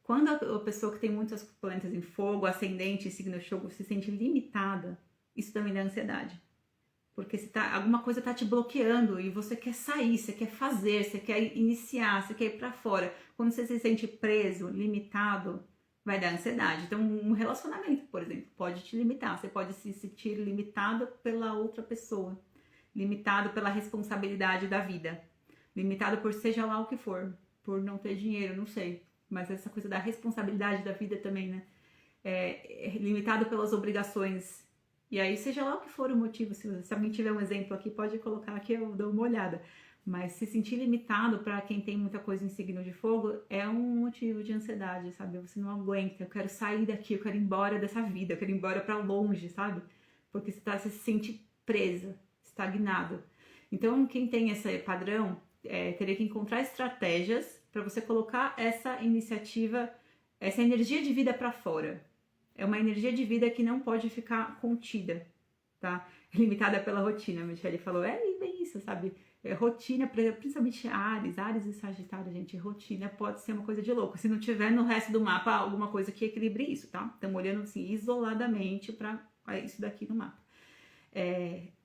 Quando a pessoa que tem muitos planetas em fogo, ascendente, signo de fogo, se sente limitada, isso também dá ansiedade. Porque alguma coisa está te bloqueando e você quer sair, você quer fazer, você quer iniciar, você quer ir para fora. Quando você se sente preso, limitado, vai dar ansiedade. Então, um relacionamento, por exemplo, pode te limitar. Você pode se sentir limitado pela outra pessoa, limitado pela responsabilidade da vida, limitado por seja lá o que for, por não ter dinheiro, não sei. Mas essa coisa da responsabilidade da vida também, né? Limitado pelas obrigações. E aí, seja lá o que for o motivo, se alguém tiver um exemplo aqui, pode colocar aqui, eu dou uma olhada. Mas se sentir limitado para quem tem muita coisa em signo de fogo é um motivo de ansiedade, sabe? Você não aguenta, eu quero sair daqui, eu quero ir embora dessa vida, eu quero ir embora para longe, sabe? Porque você se sente presa, estagnado. Então, quem tem esse padrão, teria que encontrar estratégias para você colocar essa iniciativa, essa energia de vida para fora. É uma energia de vida que não pode ficar contida, tá? Limitada pela rotina. A Michelle falou, bem isso, sabe? Rotina, principalmente Áries e Sagitário, gente, rotina pode ser uma coisa de louco. Se não tiver no resto do mapa alguma coisa que equilibre isso, tá? Estamos olhando assim, isoladamente para isso daqui no mapa.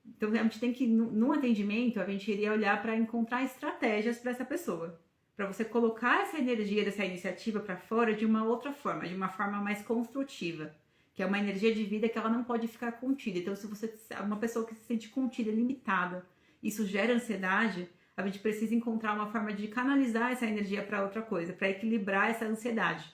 Então, a gente tem que, no atendimento, a gente iria olhar para encontrar estratégias para essa pessoa. Para você colocar essa energia dessa iniciativa para fora de uma outra forma, de uma forma mais construtiva, que é uma energia de vida que ela não pode ficar contida. Então, se você é uma pessoa que se sente contida, limitada, isso gera ansiedade, a gente precisa encontrar uma forma de canalizar essa energia para outra coisa, para equilibrar essa ansiedade.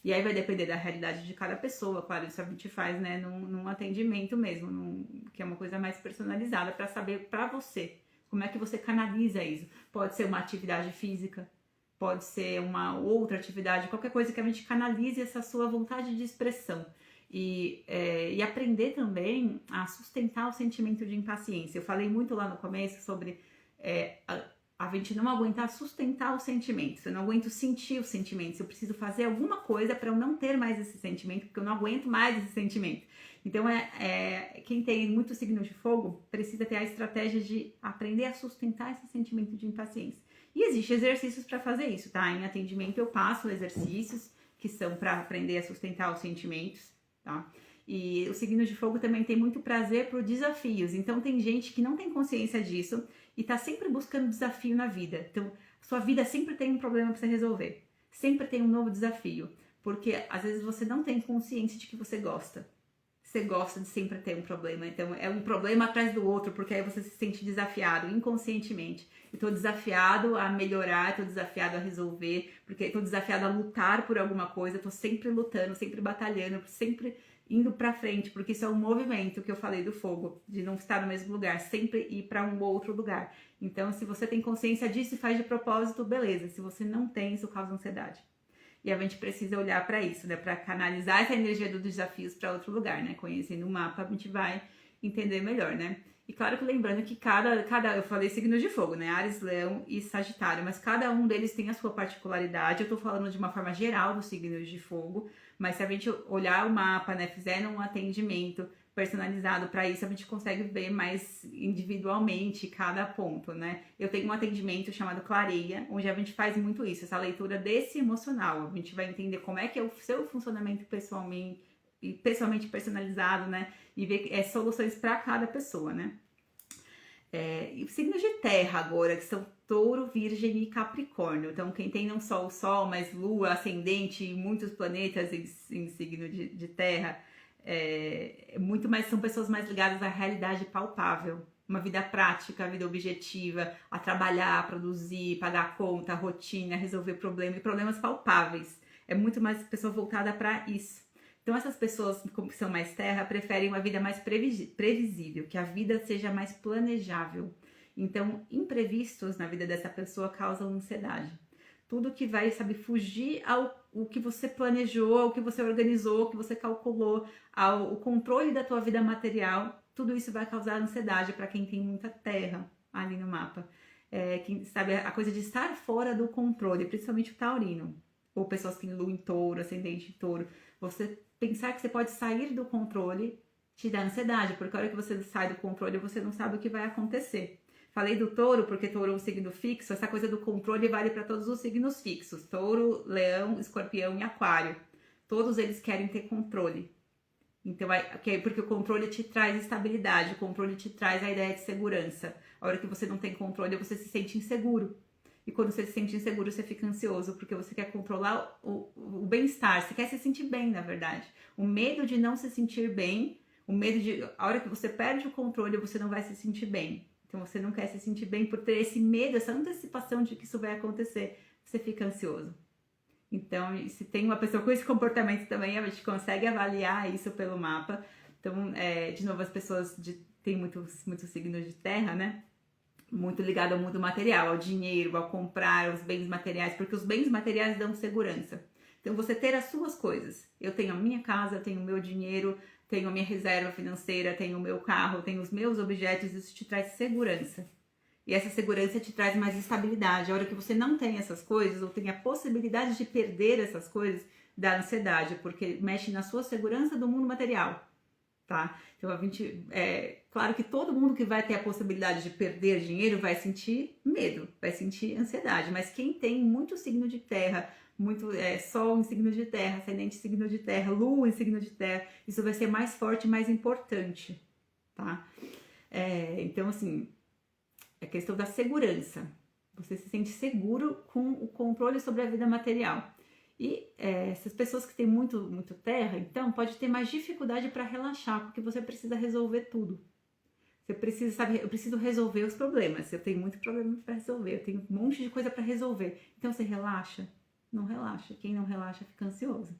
E aí vai depender da realidade de cada pessoa, claro, isso a gente faz, né, num atendimento mesmo, que é uma coisa mais personalizada para saber para você, como é que você canaliza isso. Pode ser uma atividade física, pode ser uma outra atividade, qualquer coisa que a gente canalize essa sua vontade de expressão. E aprender também a sustentar o sentimento de impaciência. Eu falei muito lá no começo sobre a gente não aguentar sustentar os sentimentos. Eu não aguento sentir os sentimentos. Eu preciso fazer alguma coisa para eu não ter mais esse sentimento, porque eu não aguento mais esse sentimento. Então, quem tem muito signo de fogo precisa ter a estratégia de aprender a sustentar esse sentimento de impaciência. E existem exercícios para fazer isso, tá? Em atendimento eu passo exercícios que são para aprender a sustentar os sentimentos, tá? E o signo de fogo também tem muito prazer por desafios. Então tem gente que não tem consciência disso e tá sempre buscando desafio na vida. Então sua vida sempre tem um problema para você resolver. Sempre tem um novo desafio. Porque às vezes você não tem consciência de que você gosta. Você gosta de sempre ter um problema. Então é um problema atrás do outro, porque aí você se sente desafiado inconscientemente. Eu tô desafiado a melhorar, tô desafiado a resolver, porque tô desafiado a lutar por alguma coisa, tô sempre lutando, sempre batalhando, sempre indo pra frente, porque isso é um movimento que eu falei do fogo, de não estar no mesmo lugar, sempre ir para um outro lugar. Então, se você tem consciência disso e faz de propósito, beleza. Se você não tem, isso causa ansiedade. E a gente precisa olhar para isso, né? Para canalizar essa energia dos desafios para outro lugar, né? Conhecendo o mapa, a gente vai entender melhor, né? E claro que lembrando que eu falei signos de fogo, né? Áries, Leão e Sagitário, mas cada um deles tem a sua particularidade. Eu tô falando de uma forma geral dos signos de fogo, mas se a gente olhar o mapa, né? Fizer um atendimento personalizado para isso, a gente consegue ver mais individualmente cada ponto, né? Eu tenho um atendimento chamado Clareia, onde a gente faz muito isso, essa leitura desse emocional. A gente vai entender como é que é o seu funcionamento pessoalmente personalizado, né? E ver soluções para cada pessoa, né? E os signos de terra agora, que são Touro, Virgem e Capricórnio. Então, quem tem não só o Sol, mas Lua, Ascendente e muitos planetas em signo de terra, são pessoas mais ligadas à realidade palpável. Uma vida prática, vida objetiva, a trabalhar, a produzir, pagar a conta, a rotina, resolver problemas palpáveis. É muito mais pessoa voltada para isso. Então, essas pessoas que são mais terra preferem uma vida mais previsível, que a vida seja mais planejável. Então, imprevistos na vida dessa pessoa causam ansiedade. Tudo que vai, fugir ao que você planejou, ao que você organizou, ao que você calculou, ao controle da tua vida material, tudo isso vai causar ansiedade para quem tem muita terra ali no mapa. A coisa de estar fora do controle, principalmente o taurino, ou pessoas que têm lua em touro, ascendente em touro. Você pensar que você pode sair do controle te dá ansiedade, porque a hora que você sai do controle, você não sabe o que vai acontecer. Falei do touro, porque touro é um signo fixo, essa coisa do controle vale para todos os signos fixos. Touro, leão, escorpião e aquário. Todos eles querem ter controle. Então, porque o controle te traz estabilidade, o controle te traz a ideia de segurança. A hora que você não tem controle, você se sente inseguro. E quando você se sente inseguro, você fica ansioso, porque você quer controlar o bem-estar, você quer se sentir bem, na verdade. O medo de não se sentir bem, a hora que você perde o controle, você não vai se sentir bem. Então você não quer se sentir bem por ter esse medo, essa antecipação de que isso vai acontecer, você fica ansioso. Então, se tem uma pessoa com esse comportamento também, a gente consegue avaliar isso pelo mapa. Então, de novo, as pessoas têm muitos signos de terra, né? Muito ligado ao mundo material, ao dinheiro, ao comprar os bens materiais, porque os bens materiais dão segurança. Então, você ter as suas coisas. Eu tenho a minha casa, eu tenho o meu dinheiro, tenho a minha reserva financeira, tenho o meu carro, tenho os meus objetos, isso te traz segurança. E essa segurança te traz mais estabilidade. A hora que você não tem essas coisas, ou tem a possibilidade de perder essas coisas, dá ansiedade, porque mexe na sua segurança do mundo material. Tá? Então, claro que todo mundo que vai ter a possibilidade de perder dinheiro vai sentir medo, vai sentir ansiedade, mas quem tem muito signo de terra, muito Sol em signo de terra, ascendente em signo de terra, Lua em signo de terra, isso vai ser mais forte, mais importante, tá? Então, assim, é questão da segurança. Você se sente seguro com o controle sobre a vida material. E essas pessoas que têm muito terra, então, pode ter mais dificuldade para relaxar, porque você precisa resolver tudo. Você precisa, sabe, eu preciso resolver os problemas. Eu tenho muito problema para resolver, eu tenho um monte de coisa para resolver. Então você relaxa? Não relaxa. Quem não relaxa fica ansioso.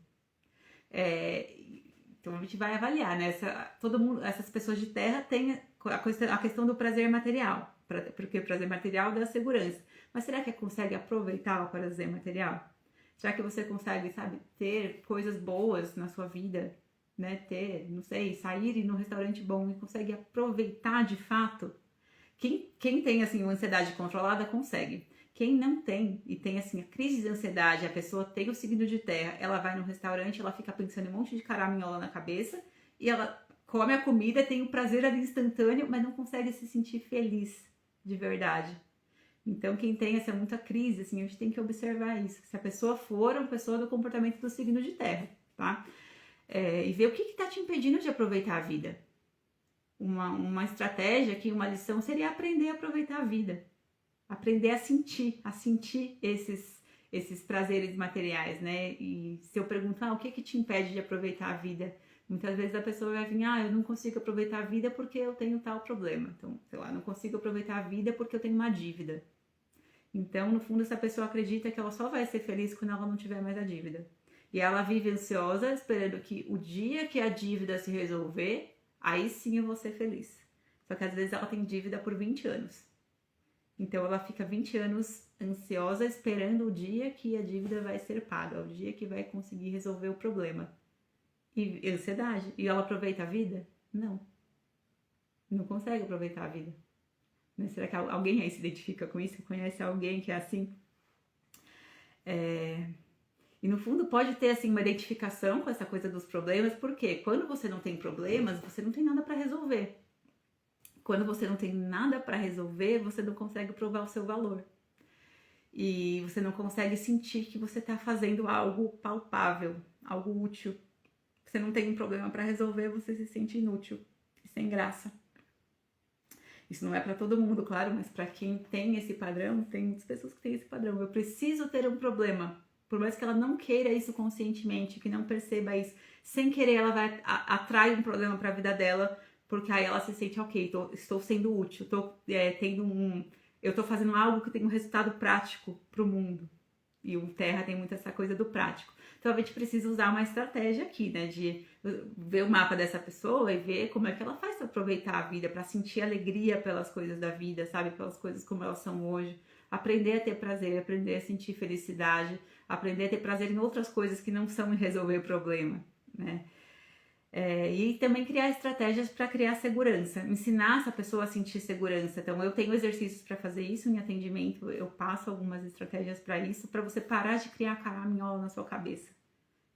Então a gente vai avaliar, né? Todo mundo, essas pessoas de terra têm a questão do prazer material, porque o prazer material dá segurança. Mas será que consegue aproveitar o prazer material? Será que você consegue, sabe, ter coisas boas na sua vida, né? Ter, não sei, sair e ir num restaurante bom e consegue aproveitar de fato? Quem tem, assim, uma ansiedade controlada consegue. Quem não tem e tem, assim, a crise de ansiedade, a pessoa tem o signo de terra, ela vai no restaurante, ela fica pensando em um monte de caraminhola na cabeça e ela come a comida, tem o prazer ali instantâneo, mas não consegue se sentir feliz de verdade. Então, quem tem essa muita crise, assim, a gente tem que observar isso. Se a pessoa for uma pessoa do comportamento do signo de terra, tá? E ver o que está te impedindo de aproveitar a vida. Uma estratégia aqui, uma lição seria aprender a aproveitar a vida. Aprender a sentir esses prazeres materiais, né? E se eu perguntar o que te impede de aproveitar a vida, muitas vezes a pessoa vai vir, eu não consigo aproveitar a vida porque eu tenho tal problema. Então, sei lá, não consigo aproveitar a vida porque eu tenho uma dívida. Então, no fundo, essa pessoa acredita que ela só vai ser feliz quando ela não tiver mais a dívida. E ela vive ansiosa, esperando que o dia que a dívida se resolver, aí sim eu vou ser feliz. Só que às vezes ela tem dívida por 20 anos. Então ela fica 20 anos ansiosa esperando o dia que a dívida vai ser paga, o dia que vai conseguir resolver o problema. E ansiedade. E ela aproveita a vida? Não. Não consegue aproveitar a vida. Mas será que alguém aí se identifica com isso? Conhece alguém que é assim? E no fundo pode ter assim uma identificação com essa coisa dos problemas, porque quando você não tem problemas, você não tem nada para resolver. Quando você não tem nada para resolver, você não consegue provar o seu valor. E você não consegue sentir que você está fazendo algo palpável, algo útil. Você não tem um problema para resolver, você se sente inútil e sem graça. Isso não é para todo mundo, claro, mas para quem tem esse padrão, tem muitas pessoas que têm esse padrão. Eu preciso ter um problema. Por mais que ela não queira isso conscientemente, que não perceba isso, sem querer ela vai atrai um problema para a vida dela, porque aí ela se sente, ok, estou sendo útil, eu estou fazendo algo que tem um resultado prático para o mundo. E o Terra tem muito essa coisa do prático. Então a gente precisa usar uma estratégia aqui, né? De ver o mapa dessa pessoa e ver como é que ela faz para aproveitar a vida, para sentir alegria pelas coisas da vida, sabe? Pelas coisas como elas são hoje. Aprender a ter prazer, aprender a sentir felicidade, aprender a ter prazer em outras coisas que não são em resolver o problema, né? E também criar estratégias para criar segurança, ensinar essa pessoa a sentir segurança. Então, eu tenho exercícios para fazer isso em atendimento, eu passo algumas estratégias para isso, para você parar de criar caraminhola na sua cabeça,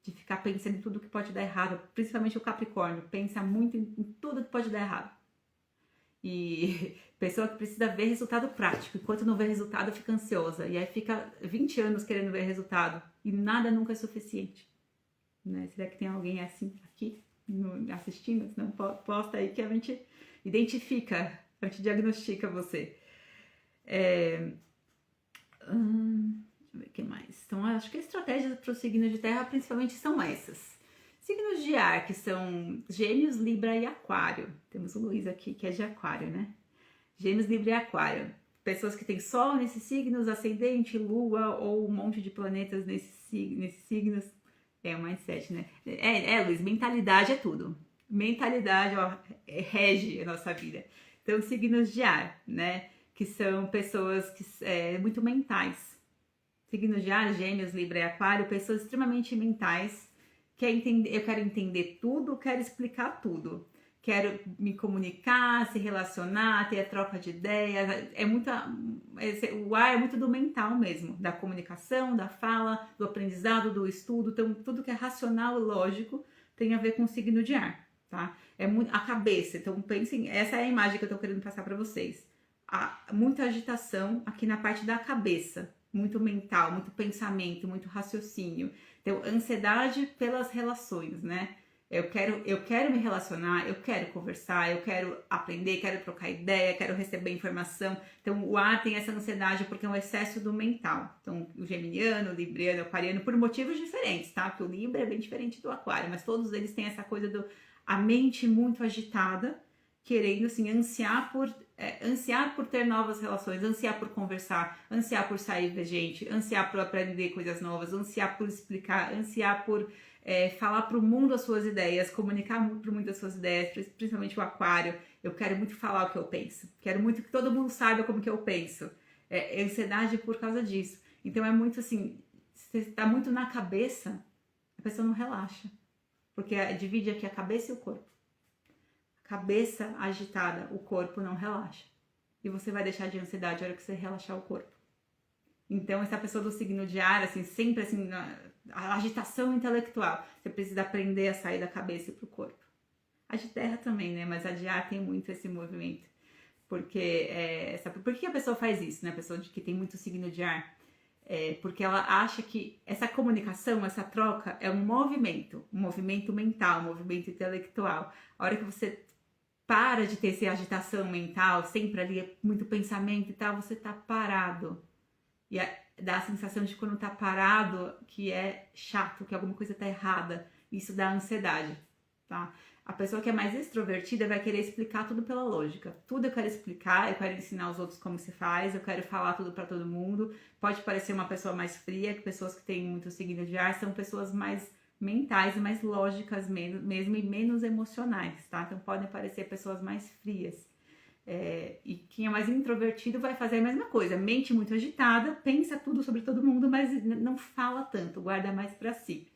de ficar pensando em tudo que pode dar errado, principalmente o Capricórnio, pensa muito em tudo que pode dar errado. E pessoa que precisa ver resultado prático, enquanto não vê resultado fica ansiosa, e aí fica 20 anos querendo ver resultado, e nada nunca é suficiente. Né? Será que tem alguém assim aqui? Assistindo, se não posta aí que a gente identifica, a gente diagnostica você. Deixa eu ver o que mais. Então, acho que as estratégias para o signo de terra principalmente são essas. Signos de ar, que são Gêmeos, Libra e Aquário. Temos o Luiz aqui, que é de Aquário, né? Gêmeos, Libra e Aquário. Pessoas que têm Sol nesses signos, Ascendente, Lua ou um monte de planetas nesses signos. É o mindset, né? Luiz, mentalidade é tudo. Mentalidade, rege a nossa vida. Então, signos de ar, né? Que são pessoas que muito mentais. Signos de ar, Gêmeos, Libra e Aquário, pessoas extremamente mentais. Eu quero entender tudo, quero explicar tudo. Quero me comunicar, se relacionar, ter a troca de ideias. O ar é muito do mental mesmo, da comunicação, da fala, do aprendizado, do estudo. Então, tudo que é racional e lógico tem a ver com o signo de ar, tá? É muito a cabeça. Então, pensem, essa é a imagem que eu tô querendo passar para vocês. Muita agitação aqui na parte da cabeça, muito mental, muito pensamento, muito raciocínio. Então, ansiedade pelas relações, né? Eu quero me relacionar, eu quero conversar, eu quero aprender, quero trocar ideia, quero receber informação. Então, o ar tem essa ansiedade porque é um excesso do mental. Então, o geminiano, o libriano, o aquariano, por motivos diferentes, tá? Porque o Libra é bem diferente do aquário, mas todos eles têm essa coisa a mente muito agitada, querendo, assim, ansiar por ter novas relações, ansiar por conversar, ansiar por sair ver gente, ansiar por aprender coisas novas, ansiar por explicar, ansiar por falar para o mundo as suas ideias, comunicar para o mundo as suas ideias, principalmente o aquário. Eu quero muito falar o que eu penso, quero muito que todo mundo saiba como que eu penso. É ansiedade por causa disso. Então é muito assim, você está muito na cabeça, a pessoa não relaxa, porque divide aqui a cabeça e o corpo. Cabeça agitada, o corpo não relaxa. E você vai deixar de ansiedade na hora que você relaxar o corpo. Então, essa pessoa do signo de ar, assim, sempre assim, a agitação intelectual, você precisa aprender a sair da cabeça pro corpo. A de terra também, né? Mas a de ar tem muito esse movimento. Porque, por que a pessoa faz isso, né? A pessoa que tem muito signo de ar. Porque ela acha que essa comunicação, essa troca é um movimento mental, um movimento intelectual. A hora que você para de ter essa agitação mental, sempre ali, muito pensamento e tal, você tá parado. E dá a sensação de quando tá parado que é chato, que alguma coisa tá errada. Isso dá ansiedade, tá? A pessoa que é mais extrovertida vai querer explicar tudo pela lógica. Tudo eu quero explicar, eu quero ensinar os outros como se faz, eu quero falar tudo pra todo mundo. Pode parecer uma pessoa mais fria, que pessoas que têm muito signo de ar são pessoas mais mentais e mais lógicas mesmo e menos emocionais, tá? Então podem parecer pessoas mais frias. E quem é mais introvertido vai fazer a mesma coisa, mente muito agitada, pensa tudo sobre todo mundo, mas não fala tanto, guarda mais pra si.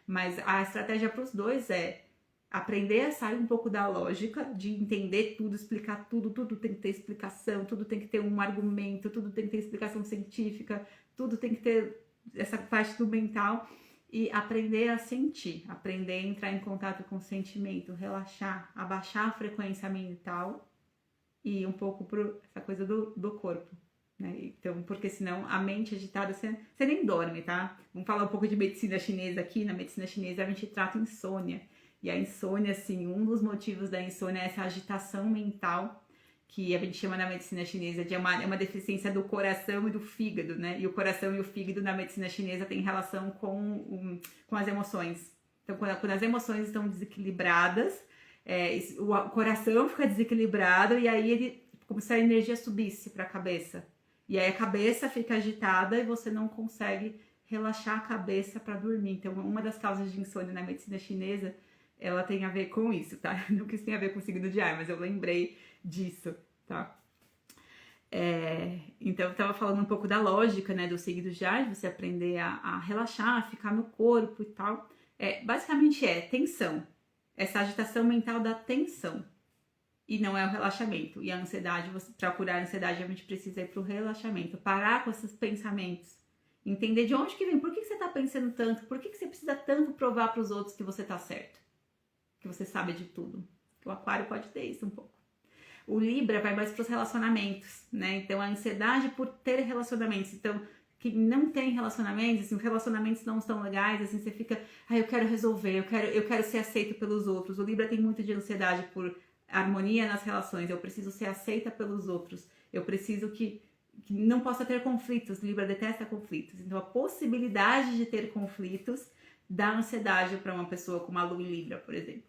Mas a estratégia para os dois é aprender a sair um pouco da lógica, de entender tudo, explicar tudo, tudo tem que ter explicação, tudo tem que ter um argumento, tudo tem que ter explicação científica, tudo tem que ter essa parte do mental, e aprender a sentir, aprender a entrar em contato com o sentimento, relaxar, abaixar a frequência mental e um pouco para essa coisa do corpo, né? Então, porque senão a mente agitada, você nem dorme, tá? Vamos falar um pouco de medicina chinesa aqui. Na medicina chinesa a gente trata insônia. E a insônia, assim, um dos motivos da insônia é essa agitação mental, que a gente chama na medicina chinesa de uma deficiência do coração e do fígado, né? E o coração e o fígado na medicina chinesa tem relação com as emoções. Então, quando as emoções estão desequilibradas, o coração fica desequilibrado e aí ele, como se a energia subisse para a cabeça. E aí a cabeça fica agitada e você não consegue relaxar a cabeça para dormir. Então, uma das causas de insônia na medicina chinesa, ela tem a ver com isso, tá? Não que isso tenha a ver com o signo de ar, mas eu lembrei disso, tá? Então, eu tava falando um pouco da lógica, né, do signo de ar, de você aprender a relaxar, a ficar no corpo e tal. Basicamente tensão. Essa agitação mental dá tensão. E não é o relaxamento. E a ansiedade, para curar a ansiedade, a gente precisa ir pro relaxamento. Parar com esses pensamentos. Entender de onde que vem. Por que você tá pensando tanto? Por que você precisa tanto provar para os outros que você tá certo? Que você sabe de tudo. O aquário pode ter isso um pouco. O Libra vai mais pros relacionamentos, né? Então, a ansiedade por ter relacionamentos. Então, que não tem relacionamentos, assim, os relacionamentos não estão legais, assim, você fica, eu quero resolver, eu quero ser aceito pelos outros. O Libra tem muito de ansiedade por harmonia nas relações, eu preciso ser aceita pelos outros, eu preciso que não possa ter conflitos. O Libra detesta conflitos, então a possibilidade de ter conflitos dá ansiedade para uma pessoa com uma lua em Libra, por exemplo.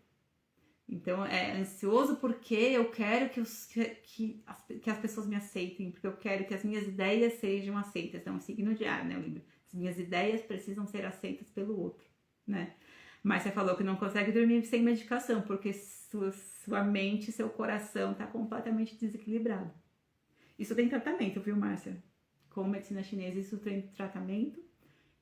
Então é ansioso porque eu quero que as pessoas me aceitem, porque eu quero que as minhas ideias sejam aceitas. Então, é um signo de ar, né, Libra? As minhas ideias precisam ser aceitas pelo outro, né? Mas você falou que não consegue dormir sem medicação, porque sua mente, seu coração tá completamente desequilibrado. Isso tem tratamento, viu, Márcia? Com medicina chinesa, isso tem tratamento.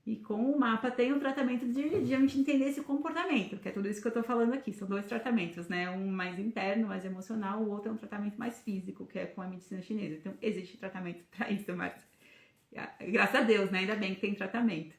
E com o mapa tem um tratamento de a gente entender esse comportamento, que é tudo isso que eu tô falando aqui. São dois tratamentos, né? Um mais interno, mais emocional, o outro é um tratamento mais físico, que é com a medicina chinesa. Então, existe tratamento para isso, mas graças a Deus, né? Ainda bem que tem tratamento.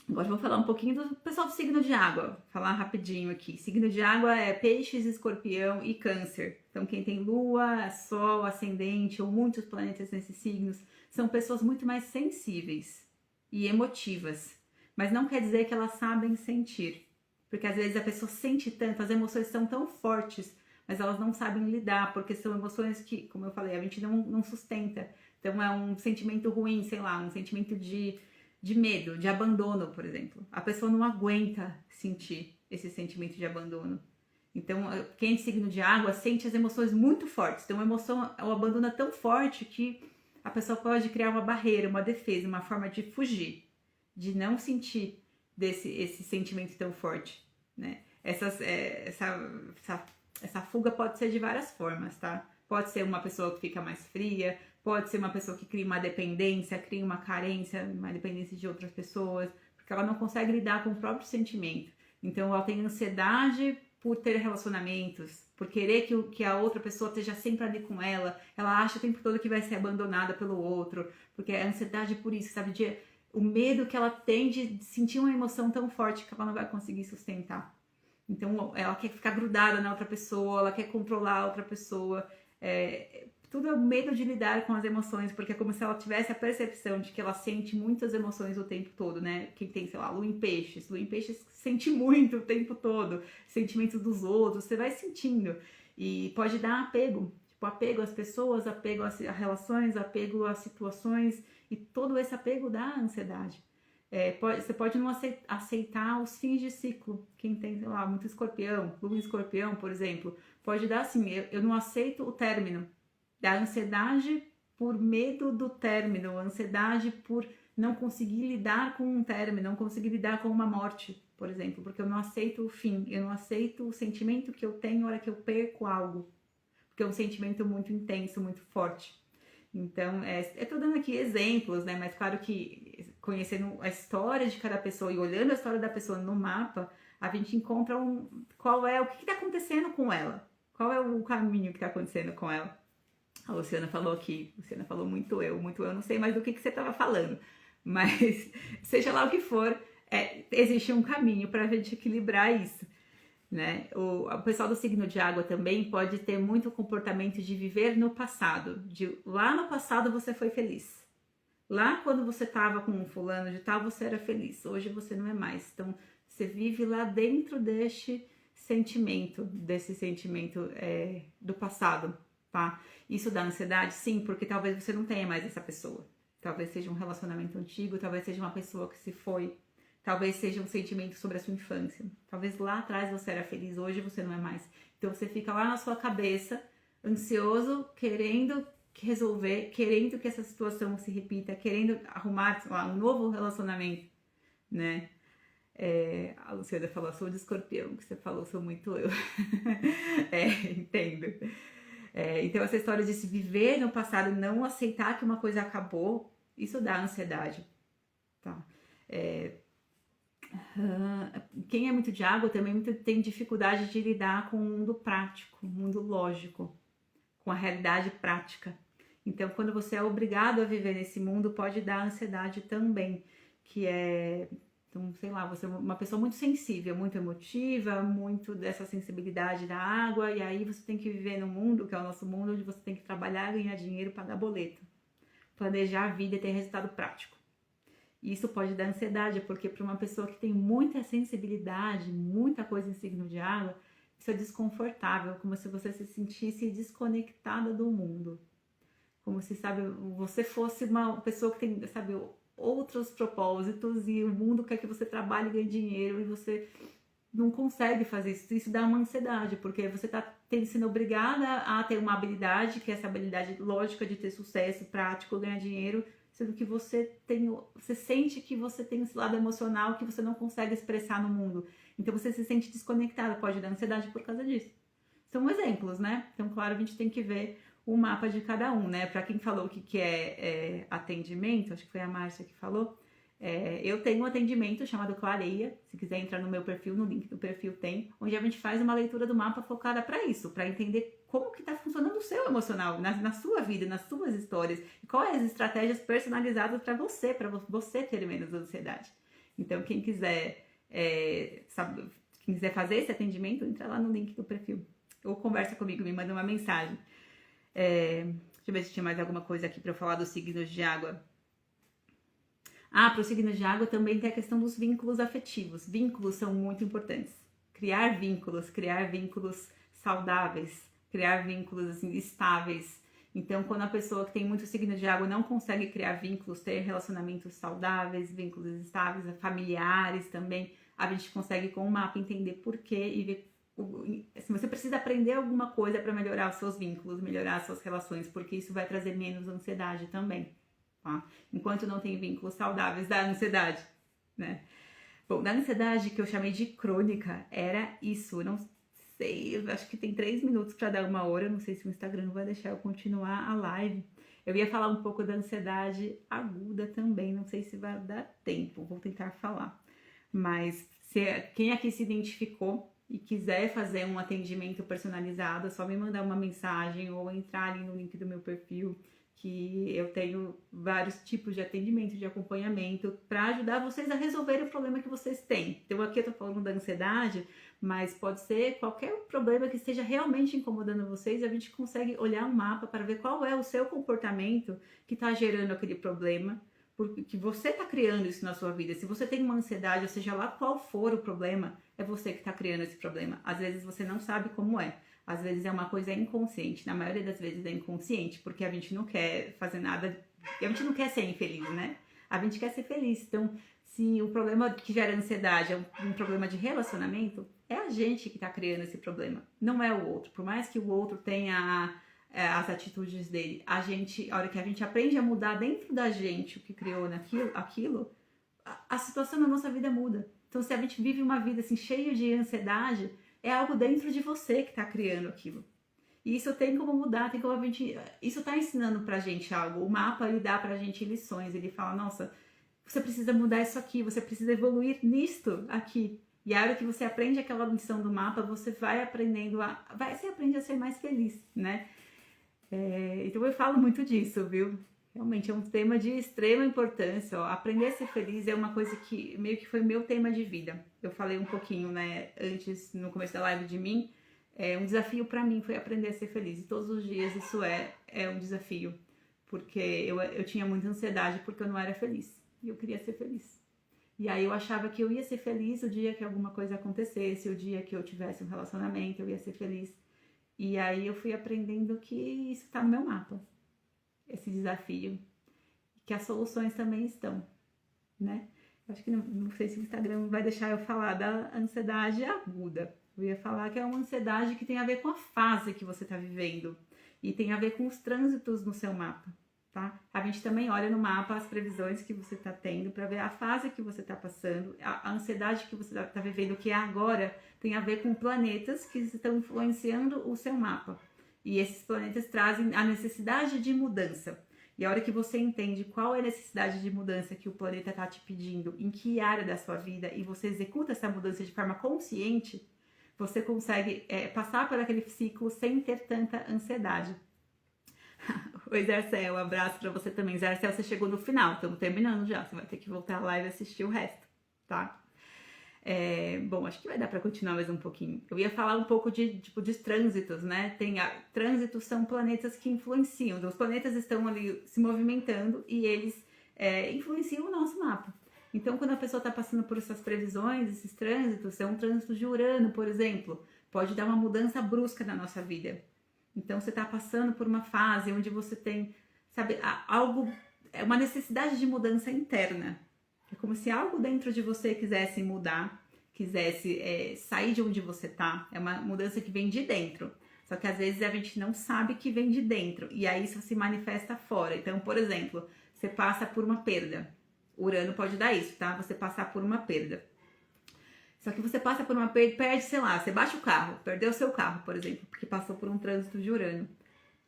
Agora eu vou falar um pouquinho do pessoal do signo de água. Vou falar rapidinho aqui. Signo de água é peixes, escorpião e câncer. Então, quem tem lua, sol, ascendente ou muitos planetas nesses signos, são pessoas muito mais sensíveis e emotivas, mas não quer dizer que elas sabem sentir, porque às vezes a pessoa sente tanto, as emoções são tão fortes, mas elas não sabem lidar, porque são emoções que, como eu falei, a gente não sustenta. Então é um sentimento ruim, sei lá, um sentimento de medo, de abandono, por exemplo. A pessoa não aguenta sentir esse sentimento de abandono. Então, quem é de signo de água sente as emoções muito fortes. Então, a emoção, o abandono é tão forte que a pessoa pode criar uma barreira, uma defesa, uma forma de fugir, de não sentir esse sentimento tão forte, né? Essa fuga pode ser de várias formas, tá? Pode ser uma pessoa que fica mais fria, pode ser uma pessoa que cria uma dependência, cria uma carência, uma dependência de outras pessoas, porque ela não consegue lidar com o próprio sentimento. Então, ela tem ansiedade por ter relacionamentos, por querer que a outra pessoa esteja sempre ali com ela, ela acha o tempo todo que vai ser abandonada pelo outro, porque é ansiedade por isso, sabe? O medo que ela tem de sentir uma emoção tão forte que ela não vai conseguir sustentar. Então, ela quer ficar grudada na outra pessoa, ela quer controlar a outra pessoa. Tudo é o medo de lidar com as emoções, porque é como se ela tivesse a percepção de que ela sente muitas emoções o tempo todo, né? Quem tem, sei lá, lua em peixes sente muito o tempo todo, sentimentos dos outros, você vai sentindo. E pode dar apego, tipo, apego às pessoas, apego a relações, apego às situações, e todo esse apego dá ansiedade. Você pode não aceitar os fins de ciclo. Quem tem, sei lá, muito escorpião, lua em escorpião, por exemplo, pode dar assim, eu não aceito o término. Da ansiedade por medo do término, ansiedade por não conseguir lidar com um término, não conseguir lidar com uma morte, por exemplo, porque eu não aceito o fim, eu não aceito o sentimento que eu tenho na hora que eu perco algo, porque é um sentimento muito intenso, muito forte. Então, eu tô dando aqui exemplos, né? Mas claro que conhecendo a história de cada pessoa e olhando a história da pessoa no mapa, a gente encontra o que está acontecendo com ela, qual é o caminho que está acontecendo com ela. A Luciana falou aqui, Luciana falou muito eu, não sei mais do que você estava falando, mas seja lá o que for, existe um caminho para a gente equilibrar isso, né? O pessoal do signo de água também pode ter muito comportamento de viver no passado, de lá no passado você foi feliz, lá quando você estava com um fulano de tal você era feliz, hoje você não é mais, então você vive lá dentro desse sentimento do passado. Tá? Isso dá ansiedade? Sim, porque talvez você não tenha mais essa pessoa. Talvez seja um relacionamento antigo, talvez seja uma pessoa que se foi, talvez seja um sentimento sobre a sua infância. Talvez lá atrás você era feliz, hoje você não é mais. Então você fica lá na sua cabeça, ansioso, querendo resolver, querendo que essa situação se repita, querendo arrumar, sei lá, um novo relacionamento, né? A Luciana falou, sou de escorpião, que você falou, sou muito eu. Entendo. Então essa história de se viver no passado, não aceitar que uma coisa acabou, isso dá ansiedade, tá? Quem é muito de água também tem dificuldade de lidar com o mundo prático, o mundo lógico, com a realidade prática. Então quando você é obrigado a viver nesse mundo, pode dar ansiedade também, que então, sei lá, você é uma pessoa muito sensível, muito emotiva, muito dessa sensibilidade da água, e aí você tem que viver no mundo, que é o nosso mundo, onde você tem que trabalhar, ganhar dinheiro, pagar boleto, planejar a vida e ter resultado prático. E isso pode dar ansiedade, porque para uma pessoa que tem muita sensibilidade, muita coisa em signo de água, isso é desconfortável, como se você se sentisse desconectada do mundo. Como se, sabe, você fosse uma pessoa que tem, sabe, outros propósitos e o mundo quer que você trabalhe e ganhe dinheiro e você não consegue fazer isso. Isso dá uma ansiedade, porque você está sendo obrigada a ter uma habilidade, que é essa habilidade lógica de ter sucesso, prático, ganhar dinheiro, sendo que você sente que você tem esse lado emocional que você não consegue expressar no mundo. Então você se sente desconectada, pode dar ansiedade por causa disso. São exemplos, né? Então, claro, a gente tem que ver o mapa de cada um, né? Para quem falou que é atendimento, acho que foi a Márcia que falou, eu tenho um atendimento chamado Clareia, se quiser entrar no meu perfil, no link do perfil tem, onde a gente faz uma leitura do mapa focada para isso, para entender como que está funcionando o seu emocional, na sua vida, nas suas histórias, e quais as estratégias personalizadas para você ter menos ansiedade. Então, quem quiser fazer esse atendimento, entra lá no link do perfil, ou conversa comigo, me manda uma mensagem. Deixa eu ver se tinha mais alguma coisa aqui para eu falar dos signos de água. Para os signos de água também tem a questão dos vínculos afetivos. Vínculos são muito importantes. Criar vínculos saudáveis, criar vínculos assim, estáveis. Então, quando a pessoa que tem muito signo de água não consegue criar vínculos, ter relacionamentos saudáveis, vínculos estáveis, familiares também, a gente consegue com o mapa entender por quê e ver assim, você precisa aprender alguma coisa para melhorar os seus vínculos, melhorar as suas relações, porque isso vai trazer menos ansiedade também, tá? Enquanto não tem vínculos saudáveis da ansiedade, né? Bom, da ansiedade que eu chamei de crônica, era isso. Eu não sei, eu acho que tem 3 minutos para dar 1 hora. Eu não sei se o Instagram vai deixar eu continuar a live. Eu ia falar um pouco da ansiedade aguda também, não sei se vai dar tempo, vou tentar falar. Mas quem aqui se identificou e quiser fazer um atendimento personalizado, é só me mandar uma mensagem ou entrar ali no link do meu perfil, que eu tenho vários tipos de atendimento, de acompanhamento, para ajudar vocês a resolver o problema que vocês têm. Então aqui eu tô falando da ansiedade, mas pode ser qualquer problema que esteja realmente incomodando vocês, a gente consegue olhar um mapa para ver qual é o seu comportamento que está gerando aquele problema, porque você está criando isso na sua vida. Se você tem uma ansiedade, ou seja lá qual for o problema, é você que está criando esse problema. Às vezes você não sabe como é. Às vezes é uma coisa inconsciente, na maioria das vezes é inconsciente, porque a gente não quer fazer nada, a gente não quer ser infeliz, né? A gente quer ser feliz. Então, se o problema que gera ansiedade é um problema de relacionamento, é a gente que está criando esse problema, não é o outro. Por mais que o outro tenha as atitudes dele, a hora que a gente aprende a mudar dentro da gente o que criou aquilo, a situação na nossa vida muda. Então, se a gente vive uma vida assim cheia de ansiedade, é algo dentro de você que está criando aquilo. E isso tem como mudar, tem como a gente... Isso está ensinando pra gente algo. O mapa, ele dá pra gente lições. Ele fala, nossa, você precisa mudar isso aqui, você precisa evoluir nisto aqui. E a hora que você aprende aquela lição do mapa, você vai aprendendo você aprende a ser mais feliz, né? Então eu falo muito disso, viu? Realmente é um tema de extrema importância, ó. Aprender a ser feliz é uma coisa que meio que foi meu tema de vida. Eu falei um pouquinho, né, antes, no começo da live de mim. Um desafio pra mim foi aprender a ser feliz. E todos os dias isso é um desafio. Porque eu tinha muita ansiedade porque eu não era feliz. E eu queria ser feliz. E aí eu achava que eu ia ser feliz o dia que alguma coisa acontecesse, o dia que eu tivesse um relacionamento, eu ia ser feliz. E aí eu fui aprendendo que isso tá no meu mapa. Esse desafio, que as soluções também estão, né? Eu acho que não sei se o Instagram vai deixar eu falar da ansiedade aguda. Eu ia falar que é uma ansiedade que tem a ver com a fase que você está vivendo e tem a ver com os trânsitos no seu mapa, tá? A gente também olha no mapa as previsões que você está tendo para ver a fase que você está passando, a ansiedade que você está vivendo, que é agora, tem a ver com planetas que estão influenciando o seu mapa. E esses planetas trazem a necessidade de mudança. E a hora que você entende qual é a necessidade de mudança que o planeta está te pedindo, em que área da sua vida, e você executa essa mudança de forma consciente, você consegue passar por aquele ciclo sem ter tanta ansiedade. Oi, Zarcel, um abraço pra você também. Zarcel, você chegou no final, estamos terminando já. Você vai ter que voltar à live e assistir o resto, tá? Bom, acho que vai dar para continuar mais um pouquinho. Eu ia falar um pouco de trânsitos, né? Trânsitos são planetas que influenciam. Os planetas estão ali se movimentando e eles influenciam o nosso mapa. Então, quando a pessoa está passando por essas previsões, esses trânsitos, um trânsito de Urano, por exemplo, pode dar uma mudança brusca na nossa vida. Então, você está passando por uma fase onde você tem, sabe, uma necessidade de mudança interna. É como se algo dentro de você quisesse mudar, quisesse sair de onde você tá. É uma mudança que vem de dentro. Só que às vezes a gente não sabe que vem de dentro. E aí isso se manifesta fora. Então, por exemplo, você passa por uma perda. Urano pode dar isso, tá? Você passar por uma perda. Só que você passa por uma perda, perde, sei lá, você bate o carro, perdeu o seu carro, por exemplo, porque passou por um trânsito de Urano.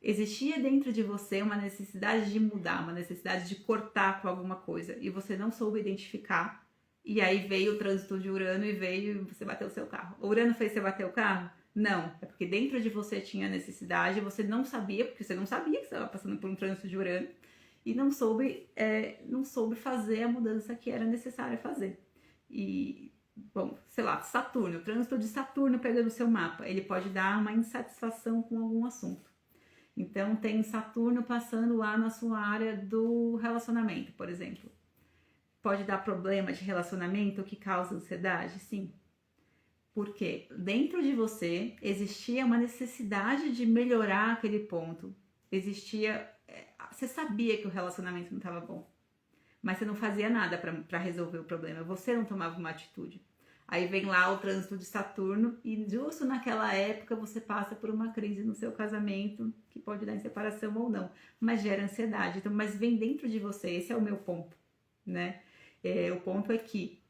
Existia dentro de você uma necessidade de mudar, uma necessidade de cortar com alguma coisa e você não soube identificar. E aí veio o trânsito de Urano e você bateu o seu carro. O Urano fez você bater o carro? Não, é porque dentro de você tinha necessidade, você não sabia, porque você não sabia que você estava passando por um trânsito de Urano e não soube fazer a mudança que era necessária fazer. E, bom, sei lá, Saturno, o trânsito de Saturno pegando o seu mapa, ele pode dar uma insatisfação com algum assunto. Então, tem Saturno passando lá na sua área do relacionamento, por exemplo. Pode dar problema de relacionamento que causa ansiedade? Sim. Porque dentro de você existia uma necessidade de melhorar aquele ponto. Você sabia que o relacionamento não estava bom, mas você não fazia nada para resolver o problema. Você não tomava uma atitude. Aí vem lá o trânsito de Saturno e justo naquela época você passa por uma crise no seu casamento, que pode dar em separação ou não, mas gera ansiedade. Então, mas vem dentro de você, esse é o meu ponto, né? O ponto é que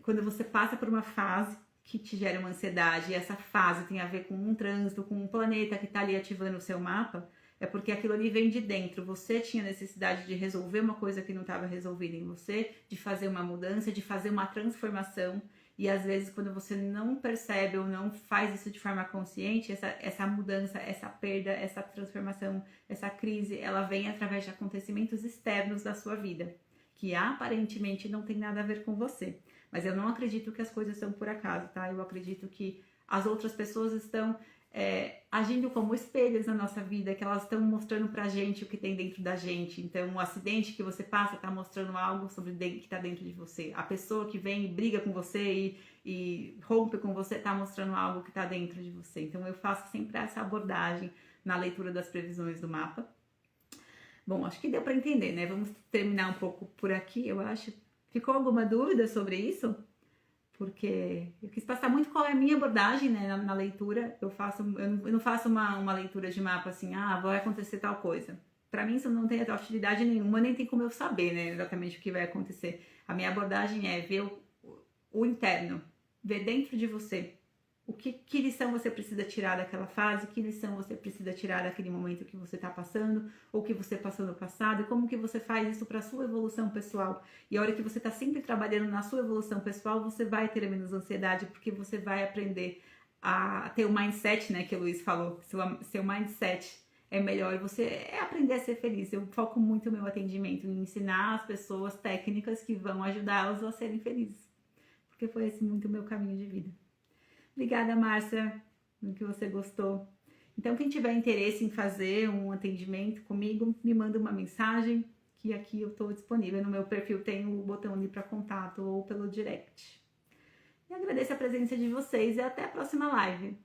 quando você passa por uma fase que te gera uma ansiedade, e essa fase tem a ver com um trânsito, com um planeta que está ali ativando o seu mapa, é porque aquilo ali vem de dentro. Você tinha necessidade de resolver uma coisa que não estava resolvida em você, de fazer uma mudança, de fazer uma transformação. E às vezes, quando você não percebe ou não faz isso de forma consciente, essa mudança, essa perda, essa transformação, essa crise, ela vem através de acontecimentos externos da sua vida, que aparentemente não tem nada a ver com você. Mas eu não acredito que as coisas são por acaso, tá? Eu acredito que as outras pessoas estão agindo como espelhos na nossa vida, que elas estão mostrando pra gente o que tem dentro da gente. Então, o acidente que você passa tá mostrando algo sobre que tá dentro de você. A pessoa que vem e briga com você e rompe com você tá mostrando algo que tá dentro de você. Então, eu faço sempre essa abordagem na leitura das previsões do mapa. Bom, acho que deu para entender, né? Vamos terminar um pouco por aqui, eu acho. Ficou alguma dúvida sobre isso? Porque eu quis passar muito qual é a minha abordagem, né, na leitura. Eu não faço uma leitura de mapa assim, vai acontecer tal coisa. Para mim isso não tem utilidade nenhuma, nem tem como eu saber, né, exatamente o que vai acontecer. A minha abordagem é ver o interno, ver dentro de você. Que lição você precisa tirar daquela fase, que lição você precisa tirar daquele momento que você está passando, ou que você passou no passado, e como que você faz isso para a sua evolução pessoal. E a hora que você está sempre trabalhando na sua evolução pessoal, você vai ter menos ansiedade, porque você vai aprender a ter o mindset, né, que o Luiz falou, seu mindset é melhor, você aprender a ser feliz. Eu foco muito o meu atendimento em ensinar as pessoas técnicas que vão ajudá-las a serem felizes, porque foi esse muito o meu caminho de vida. Obrigada, Márcia, no que você gostou. Então, quem tiver interesse em fazer um atendimento comigo, me manda uma mensagem, que aqui eu estou disponível. No meu perfil tem o botão ali para contato ou pelo direct. E agradeço a presença de vocês e até a próxima live.